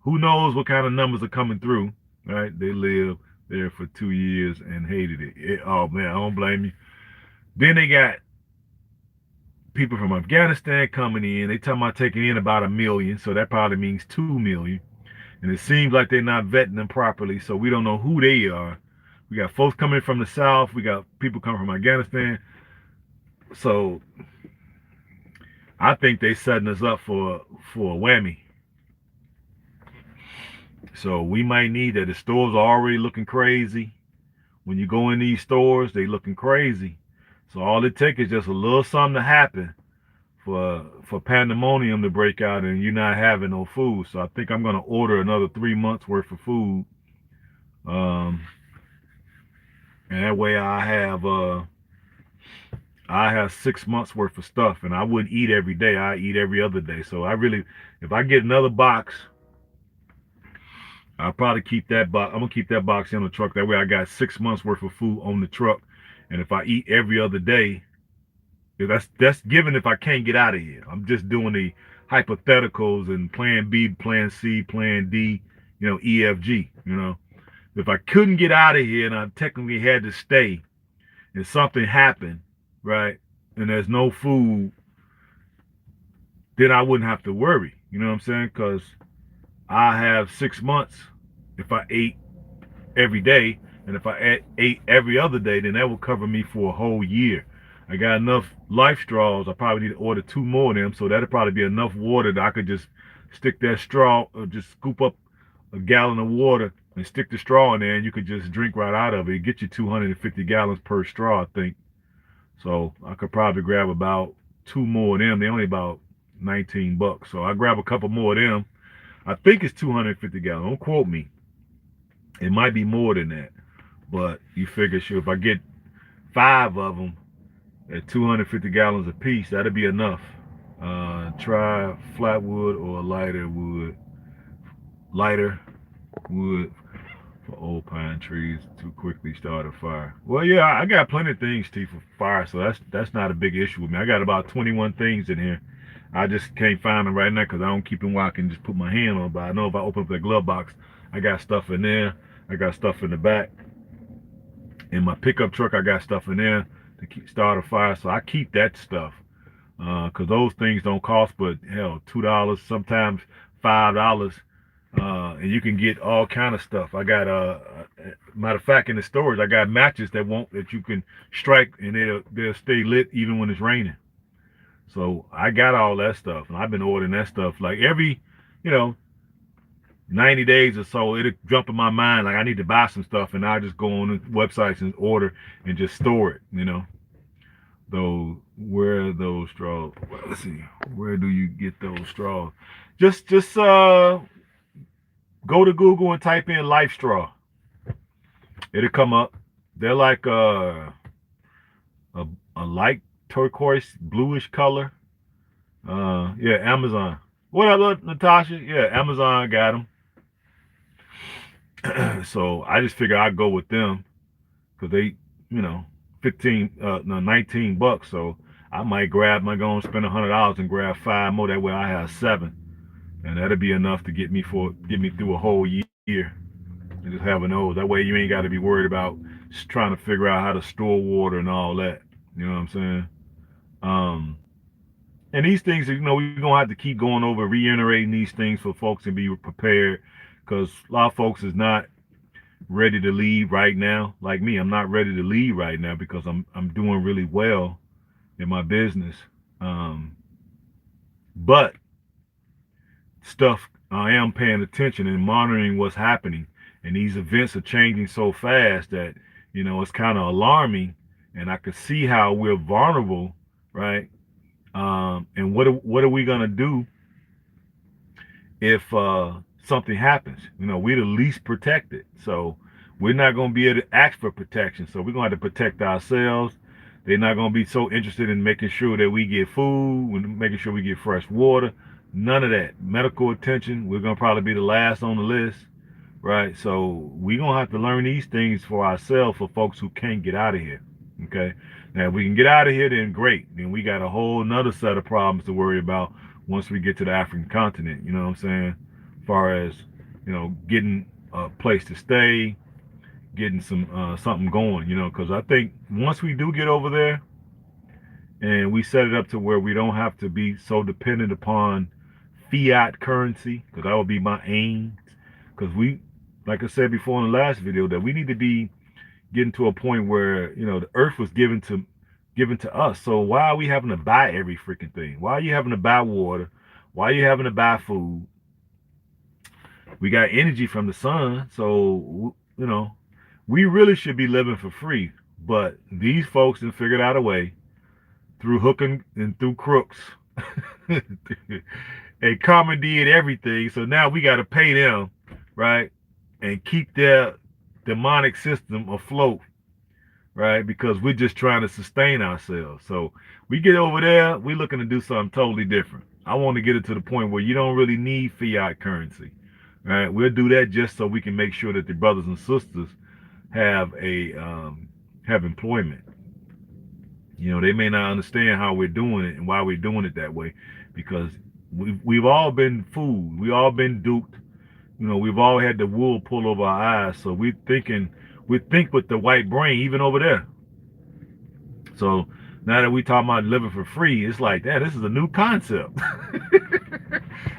Who knows what kind of numbers are coming through? Right? They lived there for 2 years and hated it. Oh man, I don't blame you. Then they got people from Afghanistan coming in. They talking about taking in about 1 million, so that probably means 2 million. And it seems like they're not vetting them properly, so we don't know who they are. We got folks coming from the South. We got people coming from Afghanistan. So I think they setting us up for a whammy. So we might need that. The stores are already looking crazy. When you go in these stores, they looking crazy. So all it takes is just a little something to happen for pandemonium to break out and you not having no food. So I think I'm gonna order another 3 months worth of food. Um, and that way I have 6 months worth of stuff, and I wouldn't eat every day. I eat every other day. So I really, if I get another box, I'll probably keep that box. I'm gonna keep that box in the truck. That way I got 6 months worth of food on the truck. And if I eat every other day, that's given if I can't get out of here. I'm just doing the hypotheticals and plan B, plan C, plan D, EFG, If I couldn't get out of here and I technically had to stay and something happened, right, and there's no food, then I wouldn't have to worry. You know what I'm saying? Because I have 6 months if I ate every day, and if I ate every other day, then that will cover me for a whole year. I got enough life straws. I probably need to order 2 more of them, so that'll probably be enough water that I could just stick that straw, or just scoop up a gallon of water and stick the straw in there, and you could just drink right out of it. It gets you 250 gallons per straw, I think. So I could probably grab about 2 more of them. They're only about $19. So I grab a couple more of them. I think it's 250 gallons. Don't quote me. It might be more than that. But you figure, sure, if I get 5 of them at 250 gallons a piece, that'll be enough. Try flat wood or lighter wood. Lighter wood for old pine trees to quickly start a fire. Well, yeah, I got plenty of things, T, for fire, so that's not a big issue with me. I got about 21 things in here. I just can't find them right now because I don't keep them where I can just put my hand on. But I know if I open up that glove box, I got stuff in there. I got stuff in the back. In my pickup truck, I got stuff in there to start a fire. So I keep that stuff because those things don't cost but hell $2, sometimes $5, and you can get all kind of stuff. I got matter of fact, in the storage, I got matches that you can strike and they'll stay lit even when it's raining. So I got all that stuff, and I've been ordering that stuff like every, you know, 90 days or so. It'll jump in my mind like I need to buy some stuff, and I just go on the websites and order and just store it. Where are those straws? Well, let's see. Where do you get those straws? Just go to Google and type in life straw. It'll come up. They're like a, a light turquoise bluish color. Yeah, Amazon. What up, Natasha? Yeah, Amazon got them. So I just figure I'd go with them because they, you know, 15, no, $19. So I might go and spend $100 and grab 5 more. That way I have 7, and that'll be enough to get me through a whole year. And just having those. That way you ain't got to be worried about trying to figure out how to store water and all that. You know what I'm saying? Um, and these things, we're gonna have to keep going over, reiterating these things for folks to be prepared, because a lot of folks is not ready to leave right now. Like me, I'm not ready to leave right now because I'm doing really well in my business. But stuff, I am paying attention and monitoring what's happening, and these events are changing so fast that it's kind of alarming, and I can see how we're vulnerable, right? And what are we gonna do if something happens? We're the least protected, so we're not gonna be able to ask for protection. So we're gonna have to protect ourselves. They're not gonna be so interested in making sure that we get food, making sure we get fresh water. None of that. Medical attention, we're gonna probably be the last on the list, right? So we're gonna have to learn these things for ourselves for folks who can't get out of here. Okay. Now, if we can get out of here, then great. Then we got a whole another set of problems to worry about once we get to the African continent. You know what I'm saying? As far as, getting a place to stay, getting something going, because I think once we do get over there and we set it up to where we don't have to be so dependent upon fiat currency, because that would be my aim. Because like I said before in the last video, that we need to be getting to a point where the earth was given to us. So why are we having to buy every freaking thing? Why are you having to buy water? Why are you having to buy food? We got energy from the sun, so we really should be living for free. But these folks have figured out a way through hooking and through crooks. And commandeered everything. So now we got to pay them, right, and keep their demonic system afloat, right? Because we're just trying to sustain ourselves. So we get over there, we're looking to do something totally different. I want to get it to the point where you don't really need fiat currency, right? We'll do that just so we can make sure that the brothers and sisters have a have employment. You know, they may not understand how we're doing it and why we're doing it that way, because we've all been fooled. We all been duped. You know, we've all had the wool pulled over our eyes. So we think with the white brain, even over there. So now that we talking about living for free, it's like, that. This is a new concept.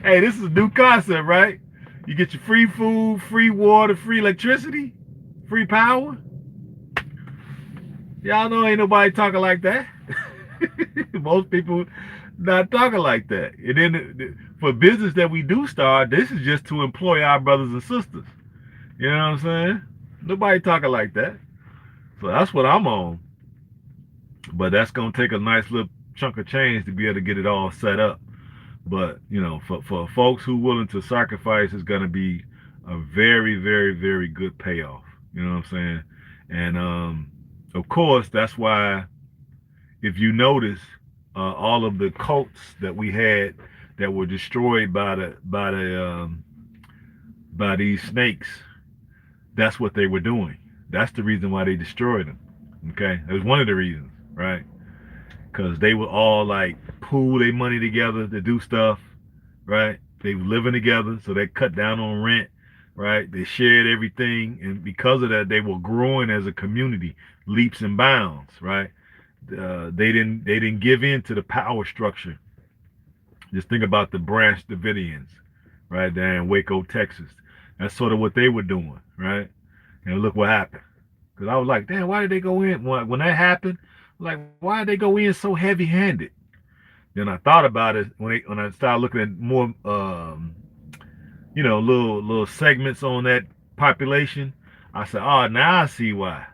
Hey, this is a new concept, right? You get your free food, free water, free electricity, free power. Y'all know ain't nobody talking like that. Most people not talking like that. And then for business that we do start, this is just to employ our brothers and sisters. You know what I'm saying? Nobody talking like that. So that's what I'm on. But that's gonna take a nice little chunk of change to be able to get it all set up. But you know, for folks who willing to sacrifice, it's gonna be a very, very, very good payoff. You know what I'm saying? And of course, that's why if you notice, all of the cults that we had that were destroyed by these snakes, that's what they were doing. That's the reason why they destroyed them. Okay, that was one of the reasons, right? Because they would all like pool their money together to do stuff, right? They were living together, so they cut down on rent, right? They shared everything, and because of that, they were growing as a community, leaps and bounds, right? They didn't give in to the power structure. Just think about the Branch Davidians, right there in Waco, Texas. That's sort of what they were doing, right? And look what happened. Because I was like, damn, why did they go in when that happened? Like, why did they go in so heavy-handed? Then I thought about it when I started looking at more, little segments on that population. I said, oh, now I see why.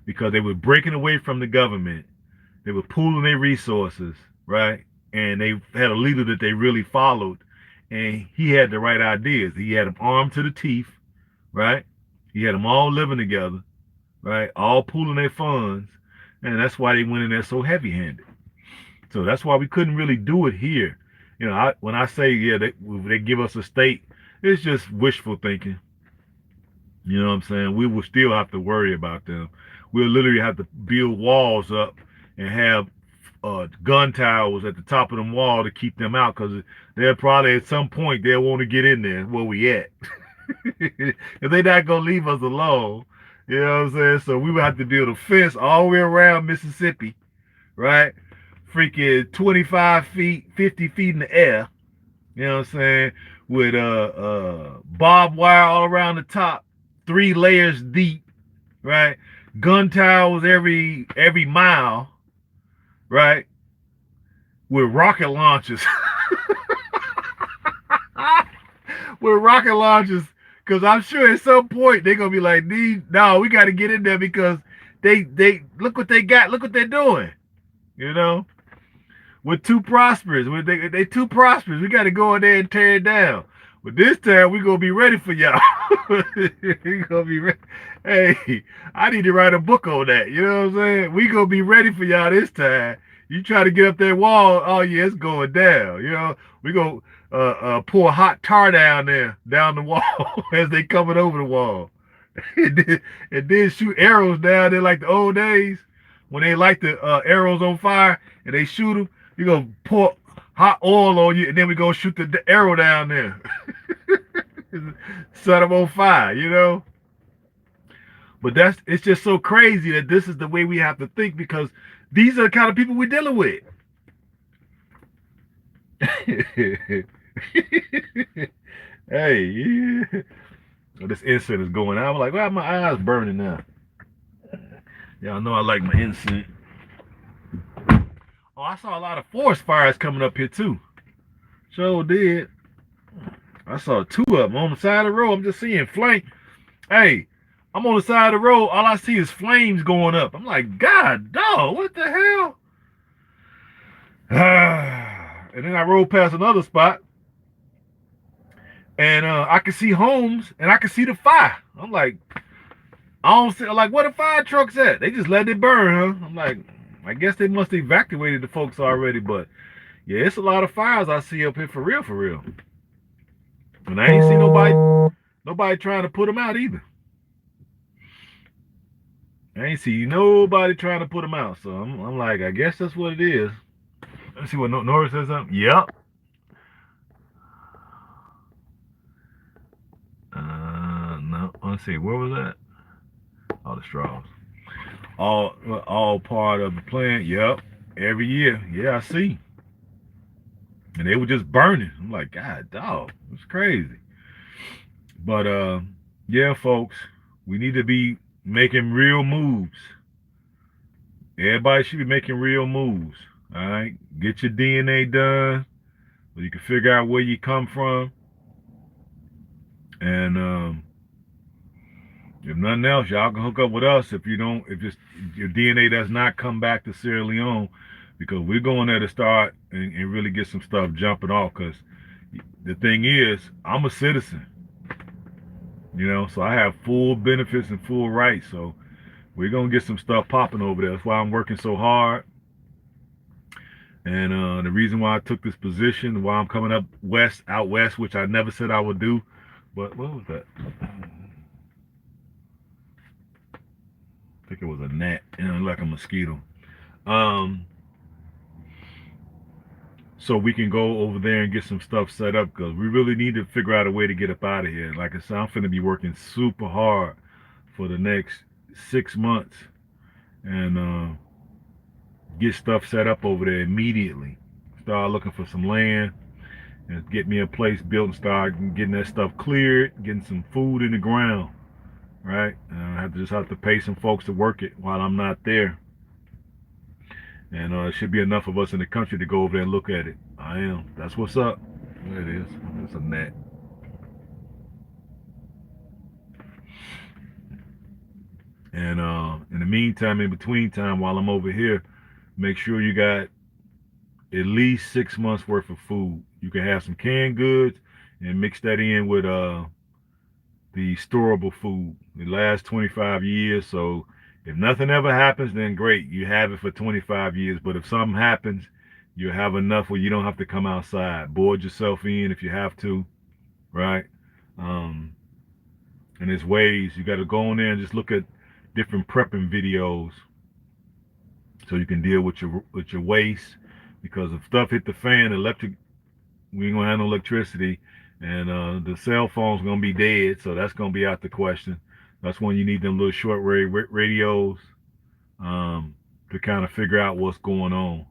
Because they were breaking away from the government. They were pooling their resources, right? And they had a leader that they really followed, and he had the right ideas. He had them armed to the teeth, right? He had them all living together, right? All pooling their funds, and that's why they went in there so heavy-handed. So that's why we couldn't really do it here. You know, when I say, yeah, they give us a state, it's just wishful thinking. You know what I'm saying? We will still have to worry about them. We'll literally have to build walls up and have gun towers at the top of them wall to keep them out, because they'll probably at some point they'll want to get in there where we at. If they're not gonna leave us alone, you know what I'm saying? So we would have to build a fence all the way around Mississippi, right? Freaking 25 feet, 50 feet in the air. You know what I'm saying? With barbed wire all around the top, 3 layers deep, right? Gun towers every mile, right? With rocket launchers. With rocket launchers, because I'm sure at some point they're gonna be like, no, we got to get in there, because they look what they got, look what they're doing, you know. We're too prosperous. They too prosperous. We got to go in there and tear it down. But this time we gonna be ready for y'all. We gonna be ready. Hey, I need to write a book on that. You know what I'm saying? We gonna be ready for y'all this time. You try to get up that wall, oh yeah, it's going down. You know, we gonna pour hot tar down there, down the wall as they coming over the wall, and then shoot arrows down there like the old days when they light the arrows on fire and they shoot them. You gonna pour hot oil on you, and then we gonna shoot the arrow down there. Set them on fire, you know. But it's just so crazy that this is the way we have to think, because these are the kind of people we're dealing with. Hey, yeah. So this incense is going out. I'm like, why are my eyes burning now? Y'all know I like my incense. Oh, I saw a lot of forest fires coming up here too. Sure did. I saw 2 of them on the side of the road. I'm just seeing flame. Hey, I'm on the side of the road. All I see is flames going up. I'm like, God, dog, what the hell? And then I rode past another spot, and I could see homes, and I could see the fire. I'm like, I don't see, like, where the fire trucks at? They just let it burn, huh? I'm like, I guess they must have evacuated the folks already, but yeah, it's a lot of fires I see up here for real, for real. And I ain't see nobody trying to put them out either. I ain't see nobody trying to put them out. So I'm like, I guess that's what it is. Let's see what Nora says. Something. Yep. No. Let's see. Where was that? All the straws. All part of the plan. Yep. Every year. Yeah, I see. And they were just burning. I'm like, God, dog, it's crazy. But yeah, folks, we need to be making real moves. Everybody should be making real moves. All right, get your DNA done so you can figure out where you come from, and if nothing else, y'all can hook up with us if you don't, if your DNA does not come back to Sierra Leone, because we're going there to start and really get some stuff jumping off. Because the thing is, I'm a citizen, so I have full benefits and full rights. So we're gonna get some stuff popping over there. That's why I'm working so hard. And the reason why I took this position, why I'm coming up out west, which I never said I would do. But what was that? I think it was a gnat, like a mosquito. Um, so we can go over there and get some stuff set up because we really need to figure out a way to get up out of here. Like I said, I'm finna be working super hard for the next 6 months and get stuff set up over there immediately. Start looking for some land and get me a place built and start getting that stuff cleared, getting some food in the ground, right? And I just have to pay some folks to work it while I'm not there. And it should be enough of us in the country to go over there and look at it. I am. That's what's up. There it is. It's a net. And in the meantime, in between time, while I'm over here, make sure you got at least 6 months worth of food. You can have some canned goods and mix that in with the storable food. It lasts 25 years. So if nothing ever happens, then great. You have it for 25 years. But if something happens, you have enough where you don't have to come outside. Board yourself in if you have to, right? Um, and there's ways. You got to go in there and just look at different prepping videos so you can deal with your waste. Because if stuff hit the fan, we ain't gonna have no electricity, and the cell phone's gonna be dead, so that's gonna be out the question. That's when you need them little short radios to kind of figure out what's going on.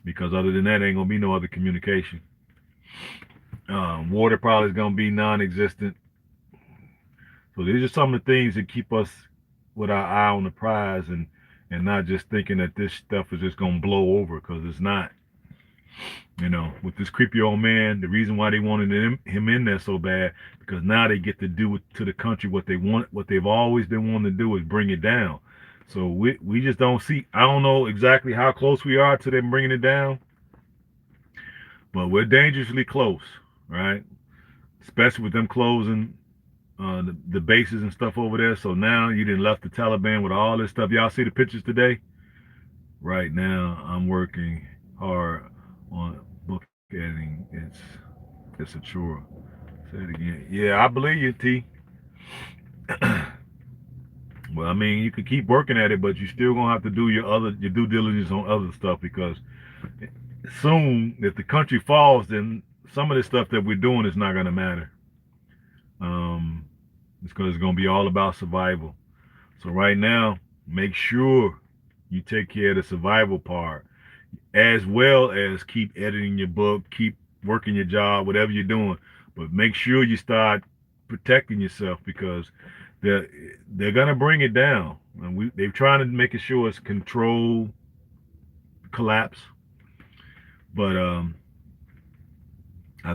Because other than that, ain't gonna be no other communication. Water probably is gonna be non-existent. So these are some of the things that keep us with our eye on the prize and not just thinking that this stuff is just gonna blow over, because it's not. With this creepy old man, the reason why they wanted him in there so bad, because now they get to do to the country what they want, what they've always been wanting to do is bring it down. So we just don't see. I don't know exactly how close we are to them bringing it down, but we're dangerously close, right? Especially with them closing the bases and stuff over there. So now you didn't left the Taliban with all this stuff. Y'all see the pictures today? Right now, I'm working hard on book editing. It's a chore. Say it again. Yeah, I believe you, T. Well, I mean, you can keep working at it, but you still gonna have to do your due diligence on other stuff, because soon, if the country falls, then some of the stuff that we're doing is not gonna matter. It's because it's gonna be all about survival. So right now, make sure you take care of the survival part, as well as keep editing your book, keep working your job, whatever you're doing. But make sure you start protecting yourself, because they're gonna bring it down. And they're trying to make it sure it's controlled collapse, but I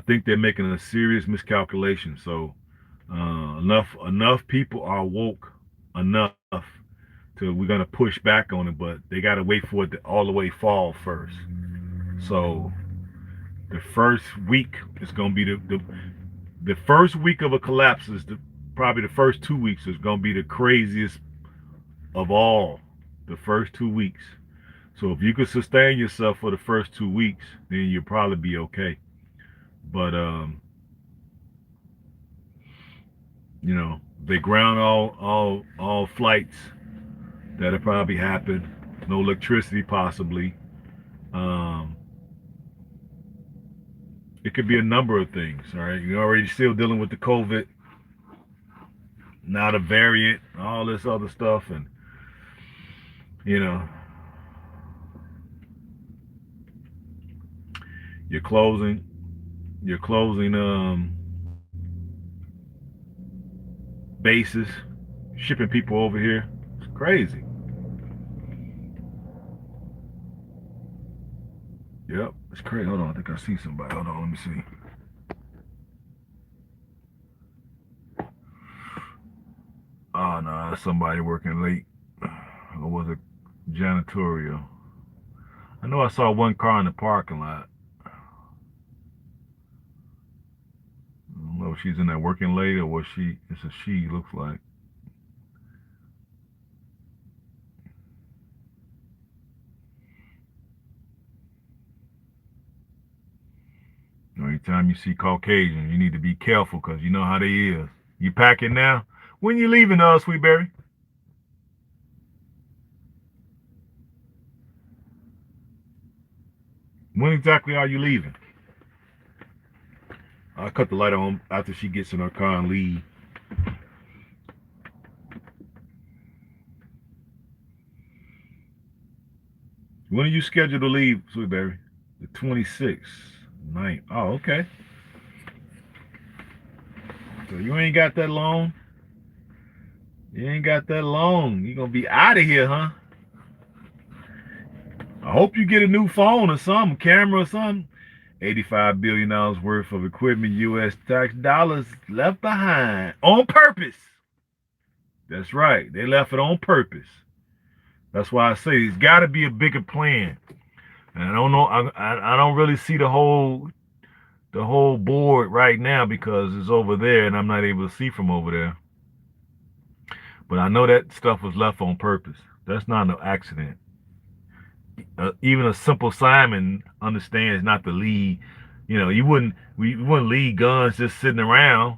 think they're making a serious miscalculation. So Enough people are woke enough to we're gonna push back on it, but they gotta wait for it to all the way fall first. So the first week is gonna be the first week of a collapse is probably the first 2 weeks is gonna be the craziest of all. The first 2 weeks. So if you could sustain yourself for the first 2 weeks, then you'll probably be okay. But you know, they ground all flights. That'll probably happen. No electricity, possibly. Um, it could be a number of things. All right, you're already still dealing with the COVID, not a variant, all this other stuff, and you know, you're closing, you're closing bases, shipping people over here. It's crazy. Yep, it's crazy. Hold on, I think I see somebody. Hold on, let me see. Oh no, that's somebody working late. Or was it janitorial? I know I saw one car in the parking lot. I don't know if she's in there working late or what she. It's a she. Looks like. Anytime you see Caucasian, you need to be careful because you know how they is. You packing now? When you leaving, Sweetberry? When exactly are you leaving? I'll cut the light on after she gets in her car and leave. When are you scheduled to leave, Sweetberry? The 26th. Night. Oh, okay. So you ain't got that long. You ain't got that long. You gonna be out of here, huh? I hope you get a new phone or something, camera or something. $85 billion worth of equipment, U.S. tax dollars left behind on purpose. That's right. They left it on purpose. That's why I say it's got to be a bigger plan. And I don't know. I don't really see the whole board right now because it's over there and I'm not able to see from over there. But I know that stuff was left on purpose. That's not no accident. Even a simple Simon understands not to leave. You wouldn't leave guns just sitting around.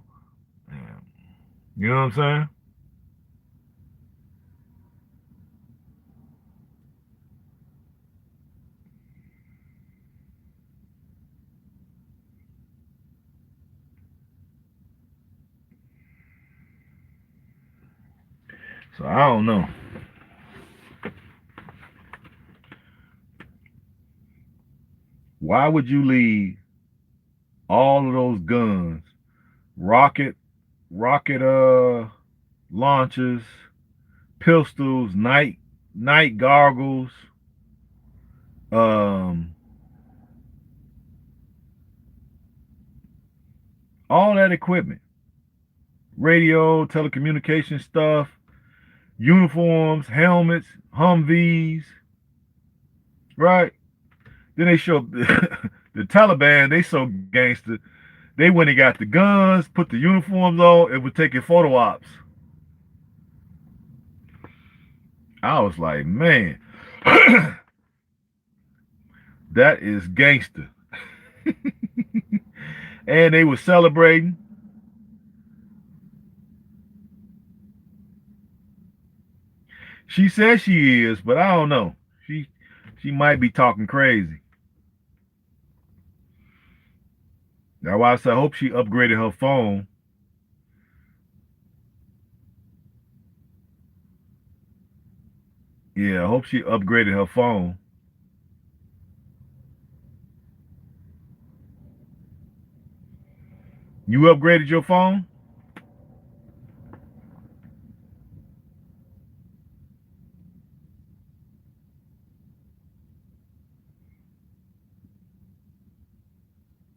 You know what I'm saying? So I don't know. Why would you leave all of those guns, rocket, rocket launchers, pistols, night goggles, um, all that equipment, radio, telecommunication stuff, uniforms, helmets, Humvees, right? Then they show the Taliban. They so gangster. They went and got the guns, put the uniforms on, and were taking photo ops. I was like, man, that is gangster. And they were celebrating. She says she is, but I don't know. She might be talking crazy. That's why I said I hope she upgraded her phone. Yeah, I hope she upgraded her phone. You upgraded your phone?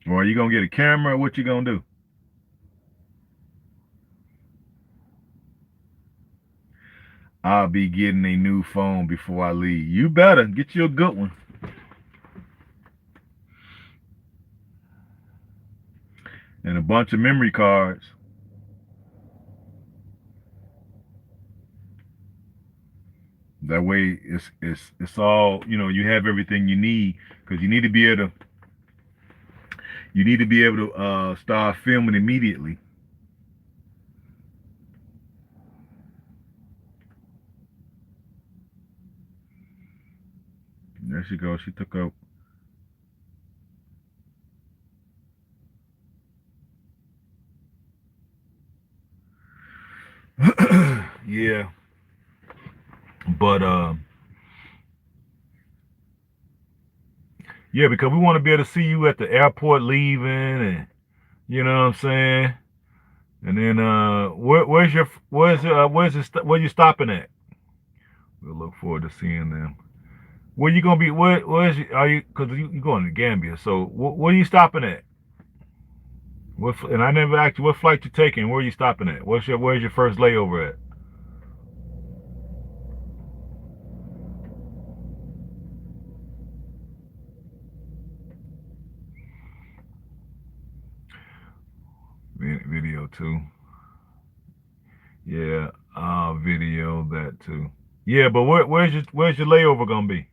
Or are you gonna get a camera? What you gonna do? I'll be getting a new phone before I leave. You better get you a good one. And a bunch of memory cards. That way, it's all you have everything you need because you need to be able to start filming immediately. There she goes. She took up. Yeah, but yeah, because we want to be able to see you at the airport leaving, and you know what I'm saying. And then where you stopping at? We'll look forward to seeing them. Where you gonna be? Where's you, are you? Because you going to Gambia, so where are you stopping at? And I never asked you what flight you taking. Where are you stopping at? Where's your first layover at? Video too. Yeah, video that too. Yeah, but where's your layover gonna be?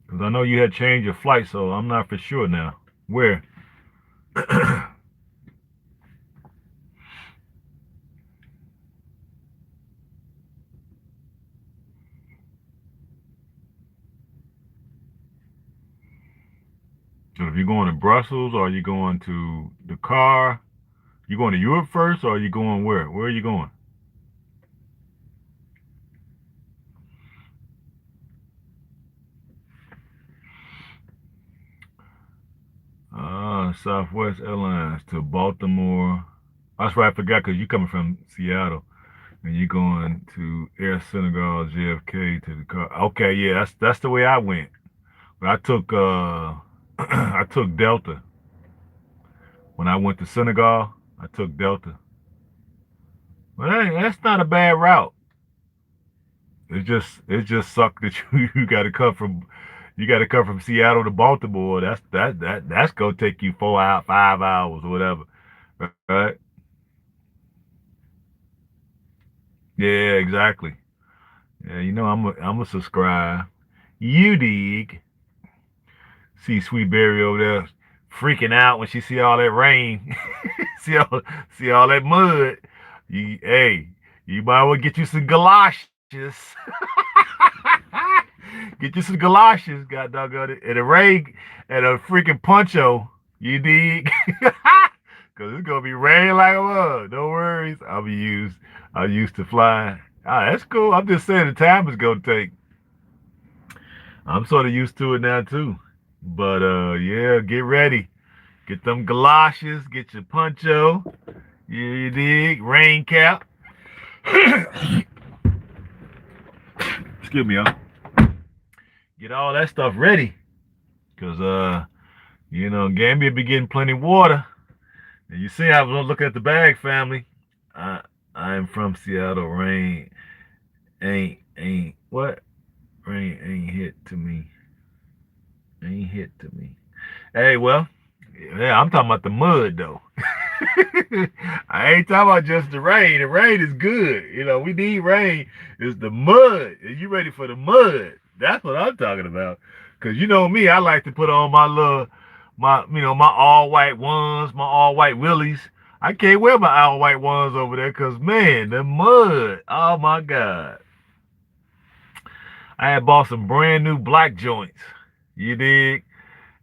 Because I know you had changed your flight, so I'm not for sure now. Where? So if you're going to Brussels, or are you going to the car? You going to Europe first, or are you going where? Where are you going? Southwest Airlines to Baltimore. That's right, I forgot because you coming from Seattle and you going to Air Senegal JFK to the car. Okay, yeah, that's the way I went. But I took I took Delta when I went to Senegal. I took Delta. Well, hey, that's not a bad route. It just sucked that you got to come from Seattle to Baltimore. That's gonna take you 4 hours, 5 hours, or whatever. Right? Yeah, exactly. Yeah, I'm a subscribe. You dig. See Sweet Berry over there freaking out when she see all that rain. see all see all that mud. Hey, you might well get you some galoshes. Get you some galoshes, god doggone it. And a rain and a freaking poncho. You dig? Cause it's gonna be raining like a mug. No worries. I'm used to flying. Ah, that's cool. I'm just saying the time is gonna take. I'm sort of used to it now too. But yeah, get ready. Get them galoshes, get your poncho, you dig, rain cap. Excuse me, y'all. Get all that stuff ready. Cause Gambia be getting plenty of water. And you see I was looking at the bag family. I I'm from Seattle. Rain ain't what? Rain ain't hit to me. Ain't hit to me. Hey, well, yeah, I'm talking about the mud though. I ain't talking about just the rain. The rain is good. We need rain. It's the mud. Are you ready for the mud? That's what I'm talking about. Cause you know me, I like to put on my all white ones, my all white willies. I can't wear my all white ones over there cause man, the mud. Oh my God. I had bought some brand new black joints. You dig?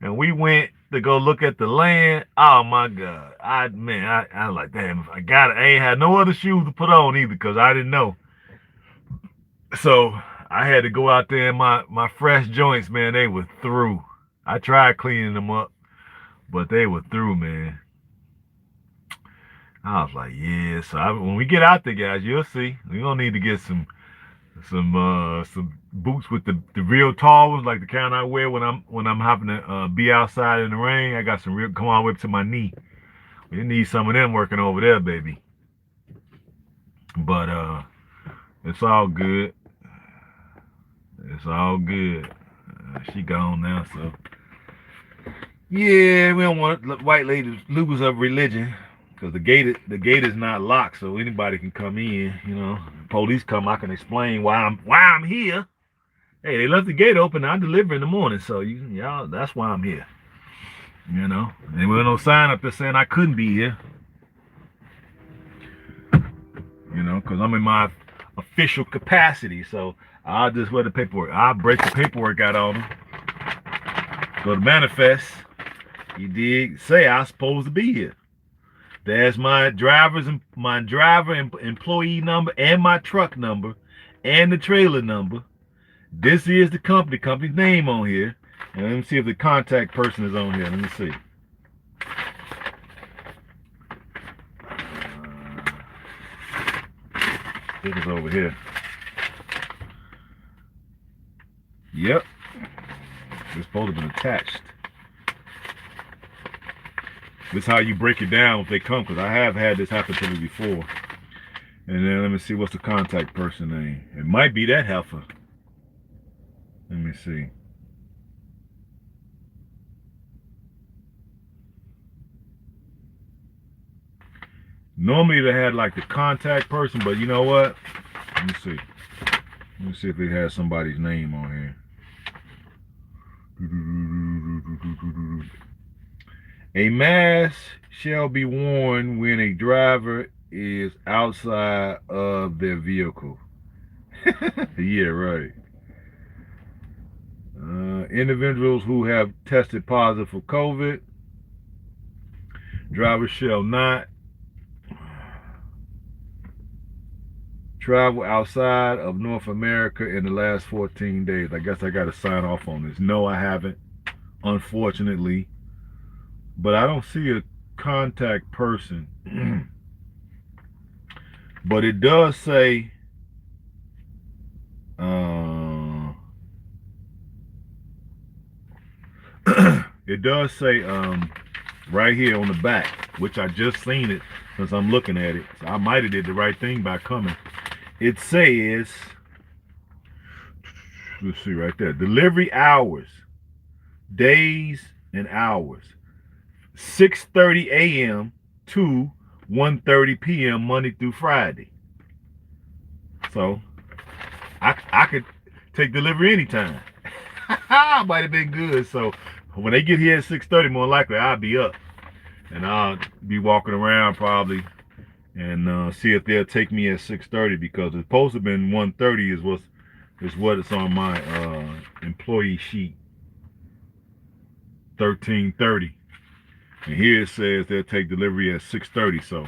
And we went to go look at the land. Oh my God. I was like, damn, if I got it. I ain't had no other shoes to put on either because I didn't know. So I had to go out there and my fresh joints, man, they were through. I tried cleaning them up, but they were through, man. I was like, yeah. So when we get out there, guys, you'll see. We're gonna need to get some boots with the real tall ones, like the kind I wear when I'm having to be outside in the rain. I got some real come all the way up to my knee. We need some of them working over there, baby. But It's all good. It's all good. She gone now, so yeah, we don't want white ladies lose of religion because the gate is not locked, so anybody can come in. Police come, I can explain why I'm here. Hey, they left the gate open. I deliver in the morning, so y'all, that's why I'm here. And there was no sign up there saying I couldn't be here. Because I'm in my official capacity, so I'll just wear the paperwork. I'll break the paperwork out on them. Go to manifest. You did say I was supposed to be here. There's my driver and employee number and my truck number and the trailer number. This is the company's name on here. And let me see if the contact person is on here. Let me see. This is over here. Yep. It's supposed to be attached. This is how you break it down if they come, because I have had this happen to me before. And then let me see, what's the contact person name? It might be that heifer. Let me see. Normally they had like the contact person, but you know what? Let me see. Let me see if it has somebody's name on here. A mask shall be worn when a driver is outside of their vehicle. Yeah, right. Individuals who have tested positive for COVID, drivers shall not travel outside of North America in the last 14 days. I guess I got to sign off on this. No, I haven't, unfortunately. But I don't see a contact person. But it does say it does say right here on the back, which I just seen it since I'm looking at it. So I might have did the right thing by coming. It says, let's see right there, delivery hours, days and hours, 6:30 a.m. to 1:30 p.m. Monday through Friday. So I could take delivery anytime. Might have been good. So when they get here at 6:30, more likely I'll be up and I'll be walking around probably and see if they'll take me at 6:30, because it's supposed to have been 1:30 is what it's on my employee sheet. 13:30, and here it says they'll take delivery at 6:30. So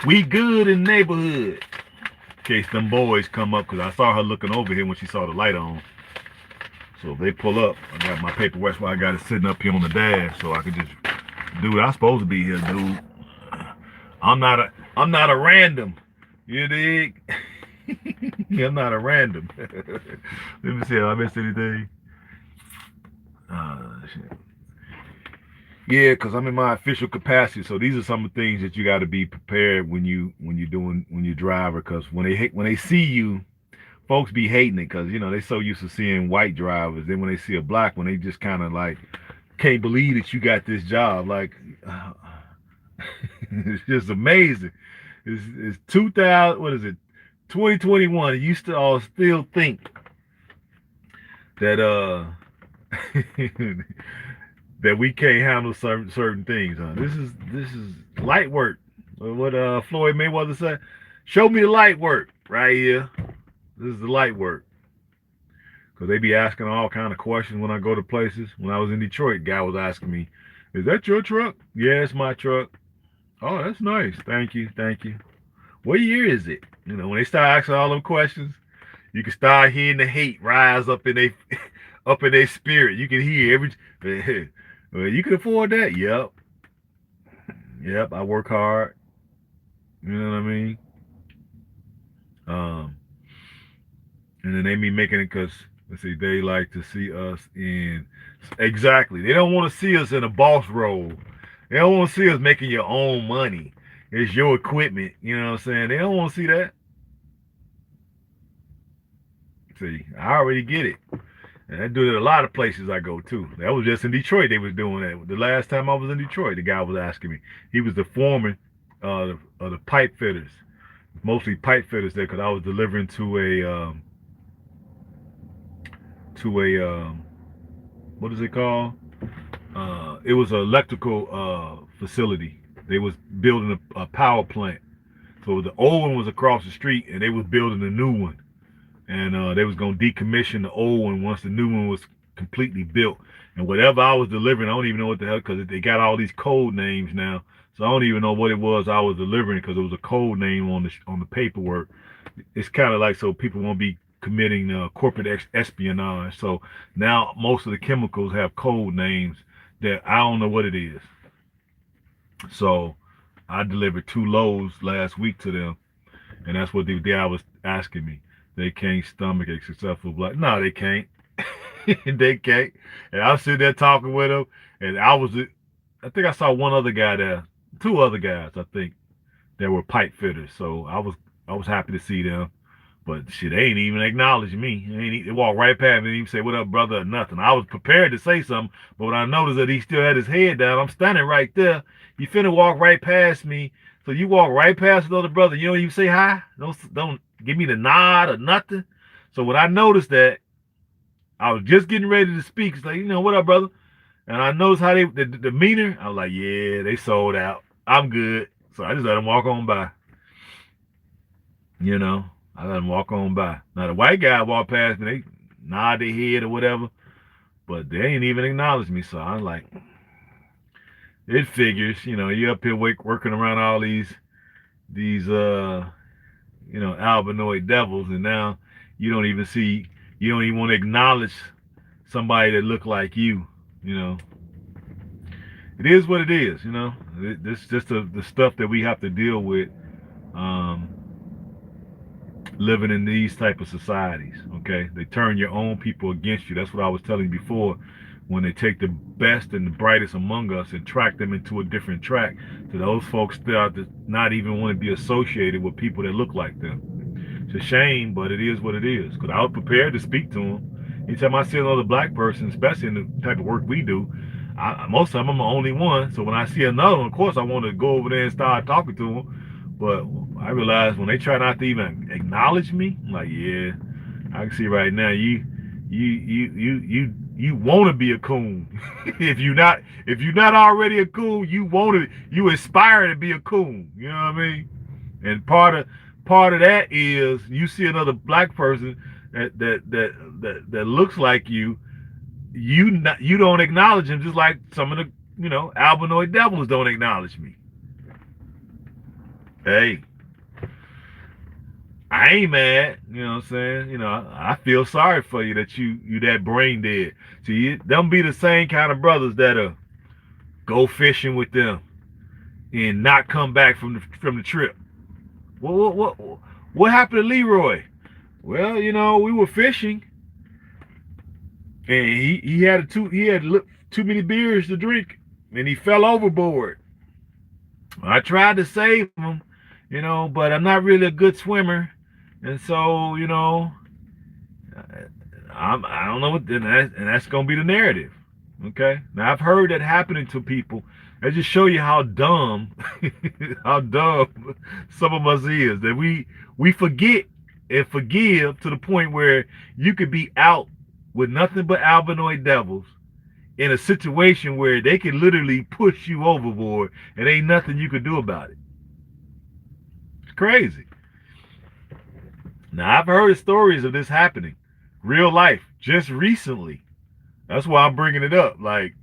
we good in the neighborhood. In case them boys come up, because I saw her looking over here when she saw the light on. So if they pull up, I got my paperwork. That's why I got it sitting up here on the dash, so I can just do it. I'm supposed to be here, dude. I'm not a random. You dig? I'm not a random. Let me see if I missed anything. Shit. Yeah, because I'm in my official capacity. So these are some of the things that you got to be prepared when you drive. Because when they see you, folks be hating it, because they so used to seeing white drivers. Then when they see a black one, they just kind of like can't believe that you got this job. Like it's just amazing. It's 2000. What is it? 2021. You still think that that we can't handle certain things. Huh? This is light work. What Floyd Mayweather said. Show me the light work right here. This is the light work. Because they be asking all kind of questions when I go to places. When I was in Detroit, guy was asking me, "Is that your truck?" "Yeah, it's my truck." "Oh, that's nice. Thank you. Thank you. What year is it?" When they start asking all them questions, you can start hearing the hate rise up in their spirit. You can hear every. Well, you can afford that. Yep. Yep. I work hard. You know what I mean? And then they be making it because, let's see, they like to see us in, exactly. They don't want to see us in a boss role. They don't want to see us making your own money. It's your equipment. You know what I'm saying? They don't want to see that. See, I already get it. And I do it at a lot of places I go to. That was just in Detroit. They was doing that. The last time I was in Detroit, the guy was asking me. He was the foreman of the pipe fitters, mostly pipe fitters there, because I was delivering to a what is it called? It was an electrical facility. They was building a power plant. So the old one was across the street, and they was building a new one. And they was gonna decommission the old one once the new one was completely built. And whatever I was delivering, I don't even know what the hell, because they got all these code names now. So I don't even know what it was I was delivering, because it was a code name on the paperwork. It's kind of like so people won't be committing corporate espionage. So now most of the chemicals have code names that I don't know what it is. So I delivered 2 loads last week to them, and that's what the guy was asking me. They can't stomach a successful black. No, they can't. They can't. And I was sitting there talking with them, and I think I saw one other guy there, 2 other guys, I think, that were pipe fitters. So I was happy to see them. But shit, they ain't even acknowledge me. They walked right past me and even say, "What up, brother?" or nothing. I was prepared to say something, but when I noticed that he still had his head down, I'm standing right there. You finna walk right past me. So you walk right past another brother. You don't even say hi. Don't give me the nod or nothing. So when I noticed that, I was just getting ready to speak. It's like, what up, brother? And I noticed how the demeanor. I was like, yeah, they sold out. I'm good. So I just let them walk on by. You know, I let them walk on by. Now the white guy walked past me, they nod their head or whatever, but they ain't even acknowledge me. So I'm like, it figures. You up here working around all these albinoid devils, and now you don't even see, you don't even want to acknowledge somebody that look like you. You know, it is what it is. This just the stuff that we have to deal with. Um, Living in these type of societies. Okay, they turn your own people against you. That's what I was telling you before, when they take the best and the brightest among us and track them into a different track. So those folks start to not even want to be associated with people that look like them. It's a shame, but it is what it is, because I was prepared to speak to them. Anytime I see another black person, especially in the type of work we do, most of them I'm the only one. So when I see another one, of course I want to go over there and start talking to them. But I realize when they try not to even acknowledge me, I'm like, yeah, I can see right now you want to be a coon. if you're not already a coon, you aspire to be a coon. You know what I mean? And part of that is you see another black person that looks like you don't acknowledge him, just like some of the albinoid devils don't acknowledge me. Hey, I ain't mad. You know what I'm saying? I feel sorry for you that you that brain dead. See, them be the same kind of brothers that'll go fishing with them and not come back from the trip. What happened to Leroy? Well, we were fishing, and he had too many beers to drink, and he fell overboard. I tried to save him, but I'm not really a good swimmer, and so I don't know and that's gonna be the narrative. Okay, now I've heard that happening to people. That just show you how dumb, how dumb some of us is, that we forget and forgive to the point where you could be out with nothing but albinoid devils in a situation where they can literally push you overboard and ain't nothing you could do about it. It's crazy. Now I've heard stories of this happening, real life, just recently. That's why I'm bringing it up. Like,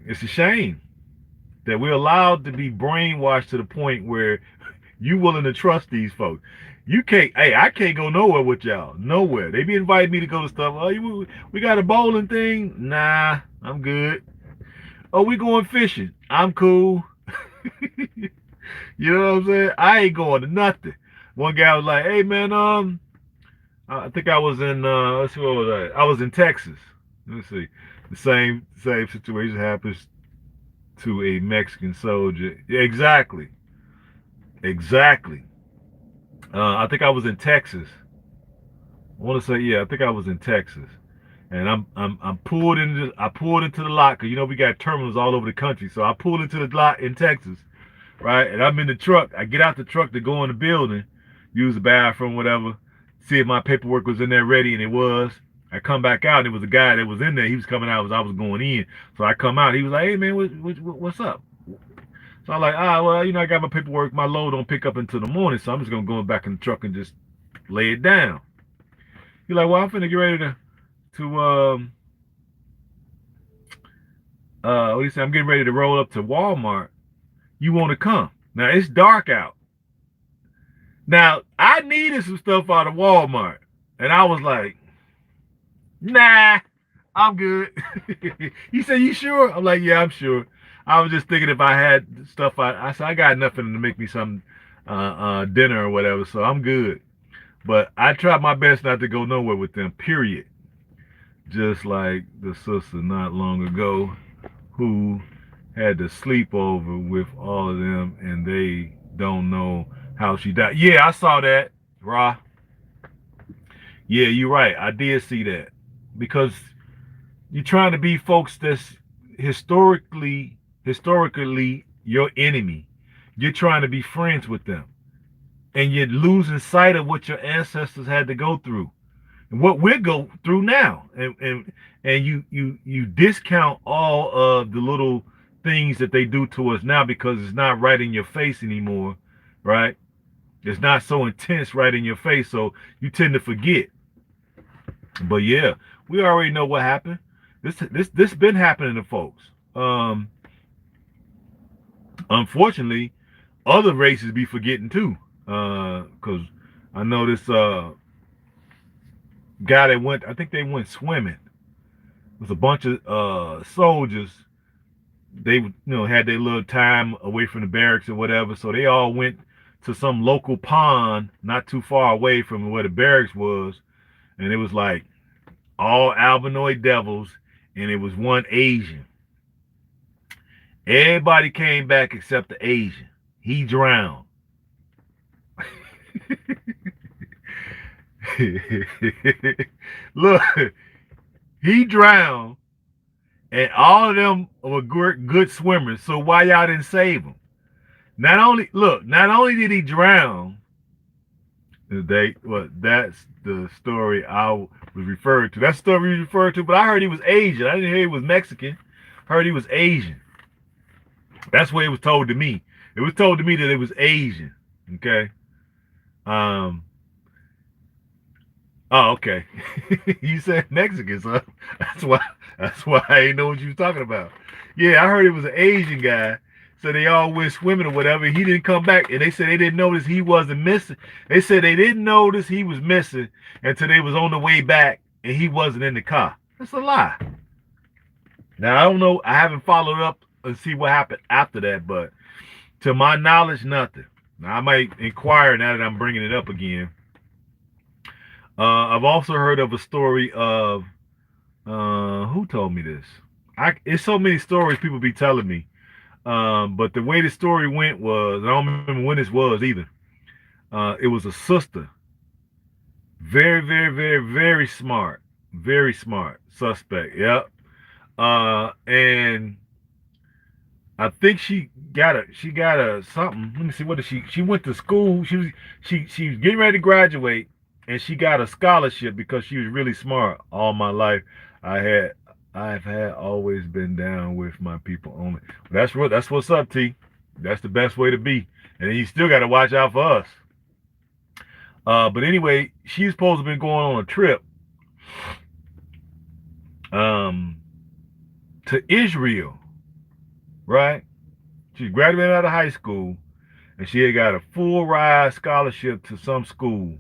it's a shame that we're allowed to be brainwashed to the point where you willing to trust these folks. You can't. Hey, I can't go nowhere with y'all. Nowhere. They be inviting me to go to stuff. Oh, we got a bowling thing. Nah, I'm good. Oh, we going fishing. I'm cool. You know what I'm saying? I ain't going to nothing. One guy was like, "Hey man, I think I was in let's see, what was I? I was in Texas. Let's see. The same situation happens to a Mexican soldier. Yeah, exactly. Exactly. I think I was in Texas, I want to say, yeah, I think I was in Texas, and I pulled into the lot because we got terminals all over the country. So I pulled into the lot in Texas, right? And I'm in the truck. I get out the truck to go in the building, use the bathroom, whatever, see if my paperwork was in there ready, and it was. I come back out, and it was a guy that was in there. He was coming out as I was going in. So I come out. He was like, "Hey man, what's up?" So I'm like, well, I got my paperwork. My load don't pick up until the morning, so I'm just gonna go back in the truck and just lay it down. He's like, "Well, I'm finna get ready to what do you say? I'm getting ready to roll up to Walmart. You want to come?" Now it's dark out. Now I needed some stuff out of Walmart, and I was like, "Nah, I'm good." He said, "You sure?" I'm like, "Yeah, I'm sure." I was just thinking if I had stuff, I said I got nothing to make me some dinner or whatever, so I'm good. But I tried my best not to go nowhere with them. Period. Just like the sister not long ago who had to sleep over with all of them, and they don't know how she died. Yeah, I saw that, Ra. Yeah, you're right. I did see that because you're trying to be folks that's historically your enemy. You're trying to be friends with them, and you're losing sight of what your ancestors had to go through and what we go through now. And you discount all of the little things that they do to us now because it's not right in your face anymore, right? It's not so intense right in your face, so you tend to forget. But yeah, we already know what happened. This been happening to folks. Unfortunately, other races be forgetting too. Because I know this guy that went. I think they went swimming. It was a bunch of soldiers. They had their little time away from the barracks or whatever, so they all went to some local pond not too far away from where the barracks was, and it was like all albinoid devils, and it was one Asian. Everybody came back except the Asian. He drowned. Look, he drowned, and all of them were good swimmers. So why y'all didn't save him? Not only did he drown, that's the story I was referring to. That's the story he was referring to. But I heard he was Asian. I didn't hear he was Mexican. I heard he was Asian. That's what it was told to me. It was told to me that it was Asian. Okay. Um. Oh, okay. You said Mexican, so that's why. That's why I didn't know what you was talking about. Yeah, I heard it was an Asian guy. So they all went swimming or whatever. He didn't come back, and they said they didn't notice he wasn't missing. They said they didn't notice he was missing until they was on the way back, and he wasn't in the car. That's a lie. Now I don't know. I haven't followed up and see what happened after that, but to my knowledge, nothing. Now I might inquire now that I'm bringing it up again. I've also heard of a story of who told me this. It's so many stories people be telling me. But the way the story went was, I don't remember when this was either. It was a sister, very, very, very, very smart suspect. Yep. And I think she got a something. Let me see. What did she went to school. She was getting ready to graduate, and she got a scholarship because she was really smart. All my life, I had I've had always been down with my people only. That's what's up, T. That's the best way to be. And then you still got to watch out for us. But anyway, she's supposed to be going on a trip um, to Israel, right? She graduated out of high school, and she had got a full ride scholarship to some school,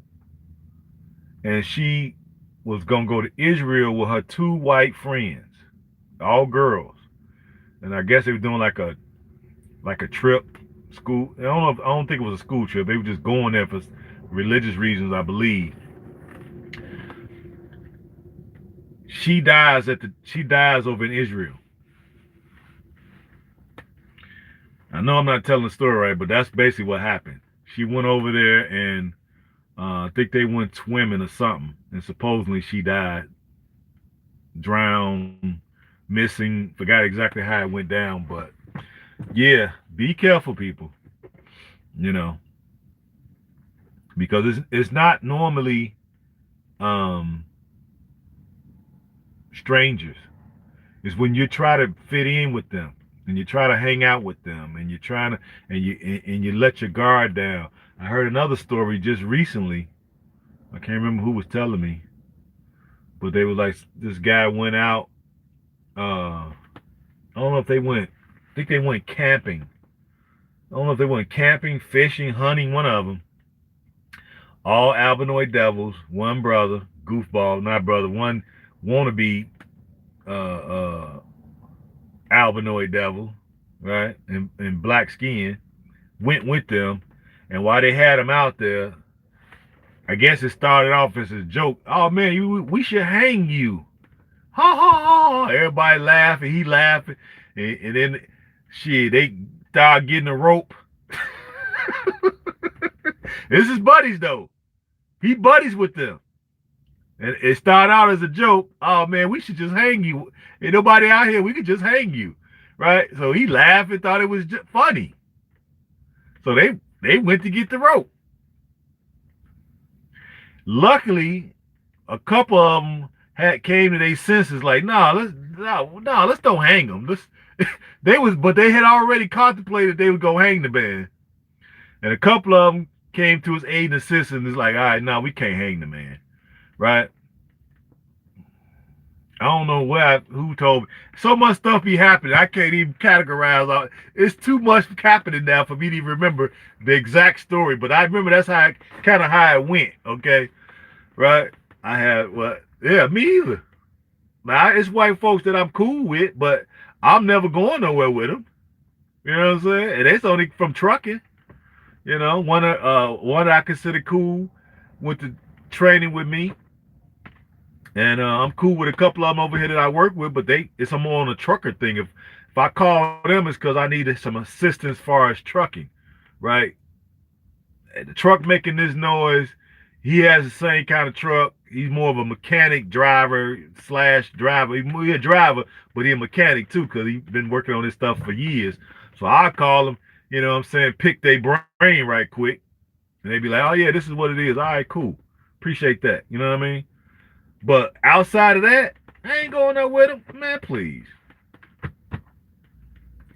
and she was gonna go to Israel with her two white friends, all girls, and I guess they were doing like a trip, school. I don't think it was a school trip. They were just going there for religious reasons, I believe. She dies over in Israel. I know I'm not telling the story right, but that's basically what happened. She went over there and I think they went swimming or something, and supposedly she died, drowned, missing. Forgot exactly how it went down, but yeah, be careful, people. You know, because it's not normally um, strangers. It's when you try to fit in with them and you try to hang out with them and you're trying to and you let your guard down. I heard another story just recently. I can't remember who was telling me, but they were like this guy went out. I don't know if they went. I think they went camping. I don't know if they went camping, fishing, hunting. One of them. All albinoid devils. One brother, goofball, not brother. One wannabe uh, albinoid devil, right? And black skin went with them. And while they had him out there, I guess it started off as a joke. Oh man, we should hang you. Ha ha ha. Everybody laughing, he laughing. And then shit, they start getting a rope. This is buddies though. He buddies with them. And it started out as a joke. Oh man, we should just hang you. Ain't nobody out here. We could just hang you, right? So he laughed and thought it was just funny. So they went to get the rope. Luckily, a couple of them had came to their senses. Like, let's don't hang them. But they had already contemplated they would go hang the man. And a couple of them came to his aid and assistance. And it's like, all right, we can't hang the man, right? I don't know who told me. So much stuff be happening. I can't even categorize all. It's too much happening now for me to even remember the exact story. But I remember that's kind of how it went. Okay, right? I had what? Yeah, me either. Now it's white folks that I'm cool with, but I'm never going nowhere with them. You know what I'm saying? And it's only from trucking. You know, one I consider cool went to training with me. And I'm cool with a couple of them over here that I work with, but it's more on a trucker thing. If I call them, it's because I need some assistance as far as trucking, right? And the truck making this noise, he has the same kind of truck. He's more of a mechanic driver slash driver. He's a driver, but he's a mechanic too, because he's been working on this stuff for years. So I call him, you know what I'm saying, pick their brain right quick. And they be like, oh yeah, this is what it is. All right, cool. Appreciate that. You know what I mean? But outside of that, I ain't going nowhere with them. Man, please.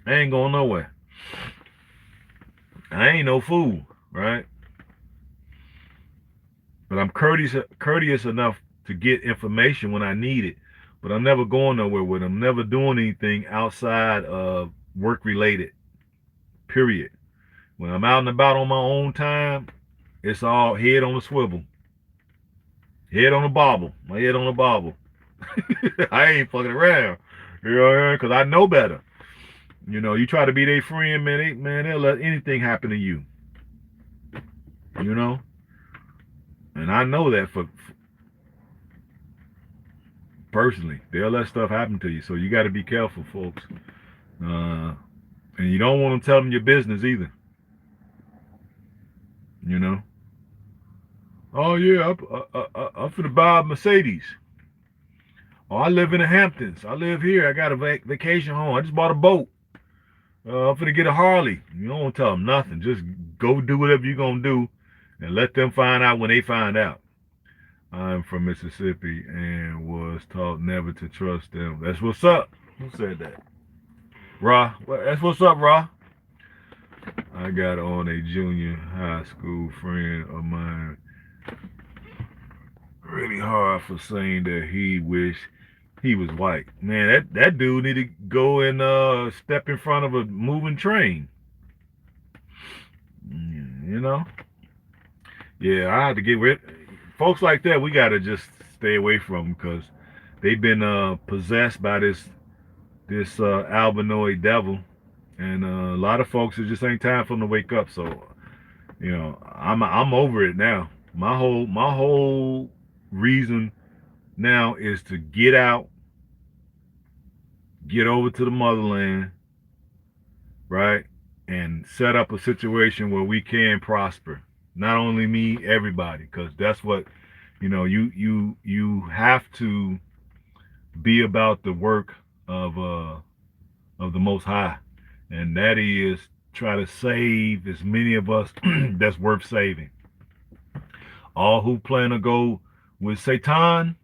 I ain't going nowhere. I ain't no fool, right? But I'm courteous enough to get information when I need it. But I'm never going nowhere with them. I'm never doing anything outside of work related. Period. When I'm out and about on my own time, it's all head on the swivel. Head on the bobble. My head on the bobble. I ain't fucking around. You know what I mean? Because I know better. You know, you try to be their friend, man, they'll let anything happen to you. You know? And I know that for personally. They'll let stuff happen to you. So you got to be careful, folks. And you don't want to tell them your business either. You know? Oh, yeah, I'm finna buy a Mercedes. Oh, I live in the Hamptons. I live here. I got a vacation home. I just bought a boat. I'm finna get a Harley. You don't want to tell them nothing. Just go do whatever you're going to do and let them find out when they find out. I'm from Mississippi and was taught never to trust them. That's what's up. Who said that? Ra. That's what's up, Ra. I got on a junior high school friend of mine really hard for saying that he wished he was white. Man, that dude need to go and step in front of a moving train. You know? Yeah, I had to get rid. Folks like that, we gotta just stay away from because they've been possessed by this albinoid devil, and a lot of folks it just ain't time for them to wake up. So you know, I'm over it now. My whole reason now is to get out, get over to the motherland, right, and set up a situation where we can prosper. Not only me, everybody, because that's what you have to be about the work of uh of the Most High, and that is try to save as many of us that's worth saving. All who plan to go with Satan,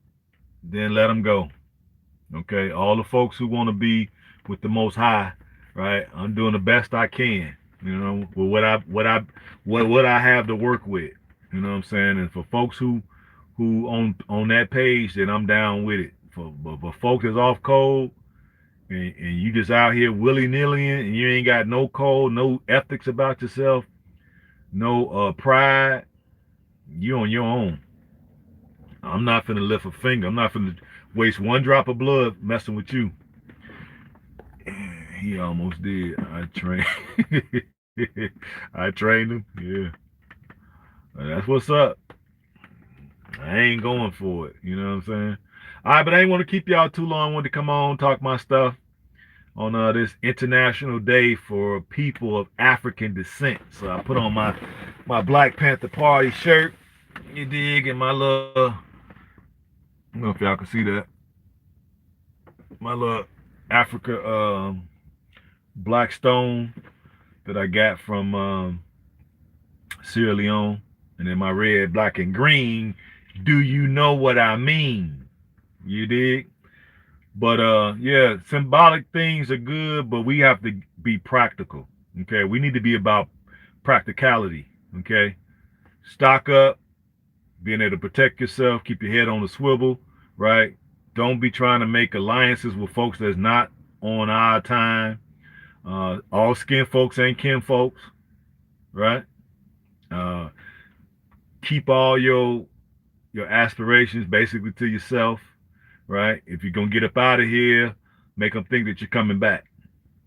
then let them go. Okay, all the folks who want to be with the Most High, right? I'm doing the best I can, with what I have to work with. You know what I'm saying? And for folks who on that page, then I'm down with it. But folks that's off code, and you just out here willy nilly, and you ain't got no code, no ethics about yourself, no pride, you on your own. I'm not finna lift a finger. I'm not finna waste one drop of blood messing with you. He almost did. I trained him. Yeah, that's what's up. I ain't going for it. You know what I'm saying? All right, but I ain't want to keep y'all too long. I wanted to come on talk my stuff on this International Day for people of African descent. So I put on my Black Panther Party shirt. You dig? And my little, I don't know if y'all can see that. My little Africa black stone that I got from Sierra Leone. And then my red, black, and green. Do you know what I mean? You dig? But yeah, symbolic things are good, but we have to be practical. Okay, we need to be about practicality. Okay, stock up, being able to protect yourself, keep your head on the swivel, right? Don't be trying to make alliances with folks that's not on our time. All skin folks ain't kin folks, right? Uh, keep all your aspirations basically to yourself, right? If you're gonna get up out of here, make them think that you're coming back.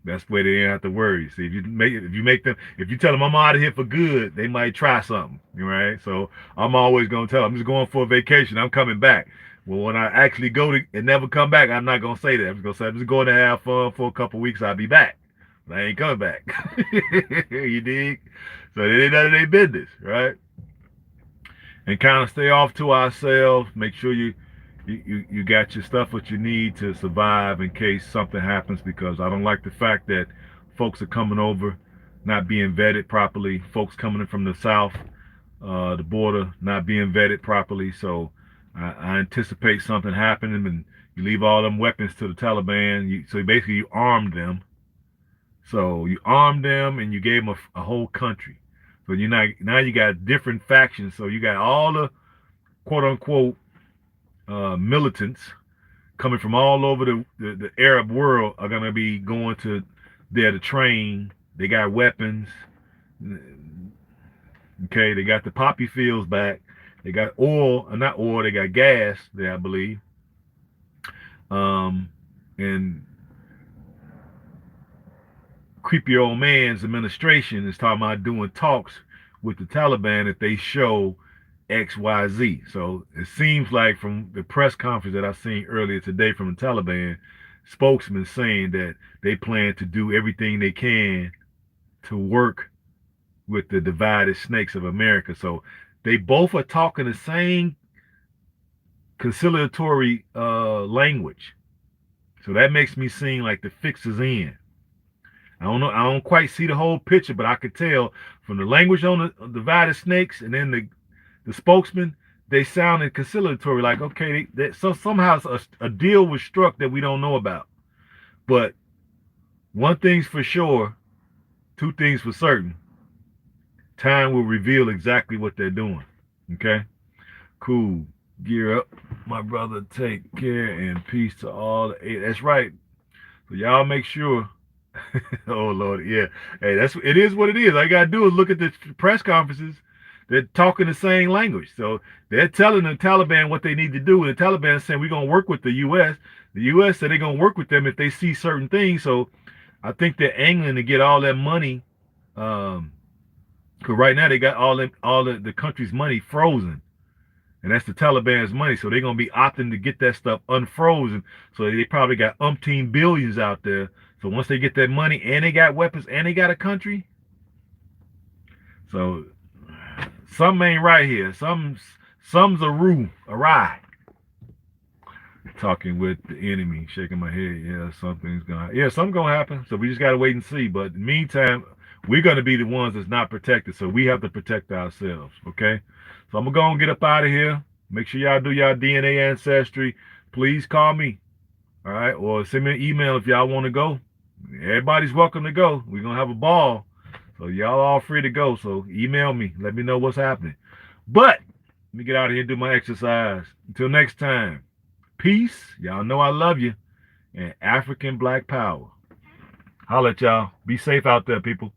That's where they ain't have to worry. See, if you tell them I'm out of here for good, they might try something, right? So I'm always gonna tell them I'm just going for a vacation. I'm coming back. Well, when I actually go to and never come back, I'm not gonna say that. I'm just gonna say I'm just going to have fun for a couple weeks. I'll be back, but I ain't coming back. You dig? So it ain't none of their business, right? And kind of stay off to ourselves. Make sure you got your stuff what you need to survive in case something happens, because I don't like the fact that folks are coming over not being vetted properly, folks coming in from the south, the border not being vetted properly. So I anticipate something happening, and you leave all them weapons to the Taliban. So basically you armed them. So you armed them and you gave them a whole country. So now you got different factions. So you got all the quote unquote militants coming from all over the Arab world are gonna be going to there to train. They got weapons. Okay, they got the poppy fields back. They got oil, not oil. They got gas there, I believe. And creepy old man's administration is talking about doing talks with the Taliban if they show XYZ. So it seems like from the press conference that I seen earlier today from the Taliban spokesman saying that they plan to do everything they can to work with the divided snakes of America. So they both are talking the same conciliatory language. So that makes me seem like the fix is in. I don't know. I don't quite see the whole picture, but I could tell from the language on the divided snakes and then the spokesman, they sounded conciliatory, like okay, so somehow a deal was struck that we don't know about. But one thing's for sure, two things for certain. Time will reveal exactly what they're doing. Okay, cool. Gear up, my brother. Take care and peace to all. That's right. So y'all make sure. Oh Lord, yeah. Hey, it is what it is. All I gotta do is look at the press conferences. They're talking the same language. So they're telling the Taliban what they need to do. And the Taliban is saying we're gonna work with the US. The US said they're gonna work with them if they see certain things. So I think they're angling to get all that money. Because right now they got all the country's money frozen. And that's the Taliban's money. So they're gonna be opting to get that stuff unfrozen. So they probably got umpteen billions out there. So once they get that money and they got weapons and they got a country, so Something ain't right here. Some's awry. Talking with the enemy, shaking my head. Yeah, something's gonna happen. So we just gotta wait and see. But in the meantime, we're gonna be the ones that's not protected. So we have to protect ourselves. Okay. So I'm gonna go and get up out of here. Make sure y'all do y'all DNA ancestry. Please call me. All right, or send me an email if y'all want to go. Everybody's welcome to go. We're gonna have a ball. So y'all all free to go. So email me. Let me know what's happening. But let me get out of here and do my exercise. Until next time. Peace. Y'all know I love you. And African Black Power. Holla at y'all. Be safe out there, people.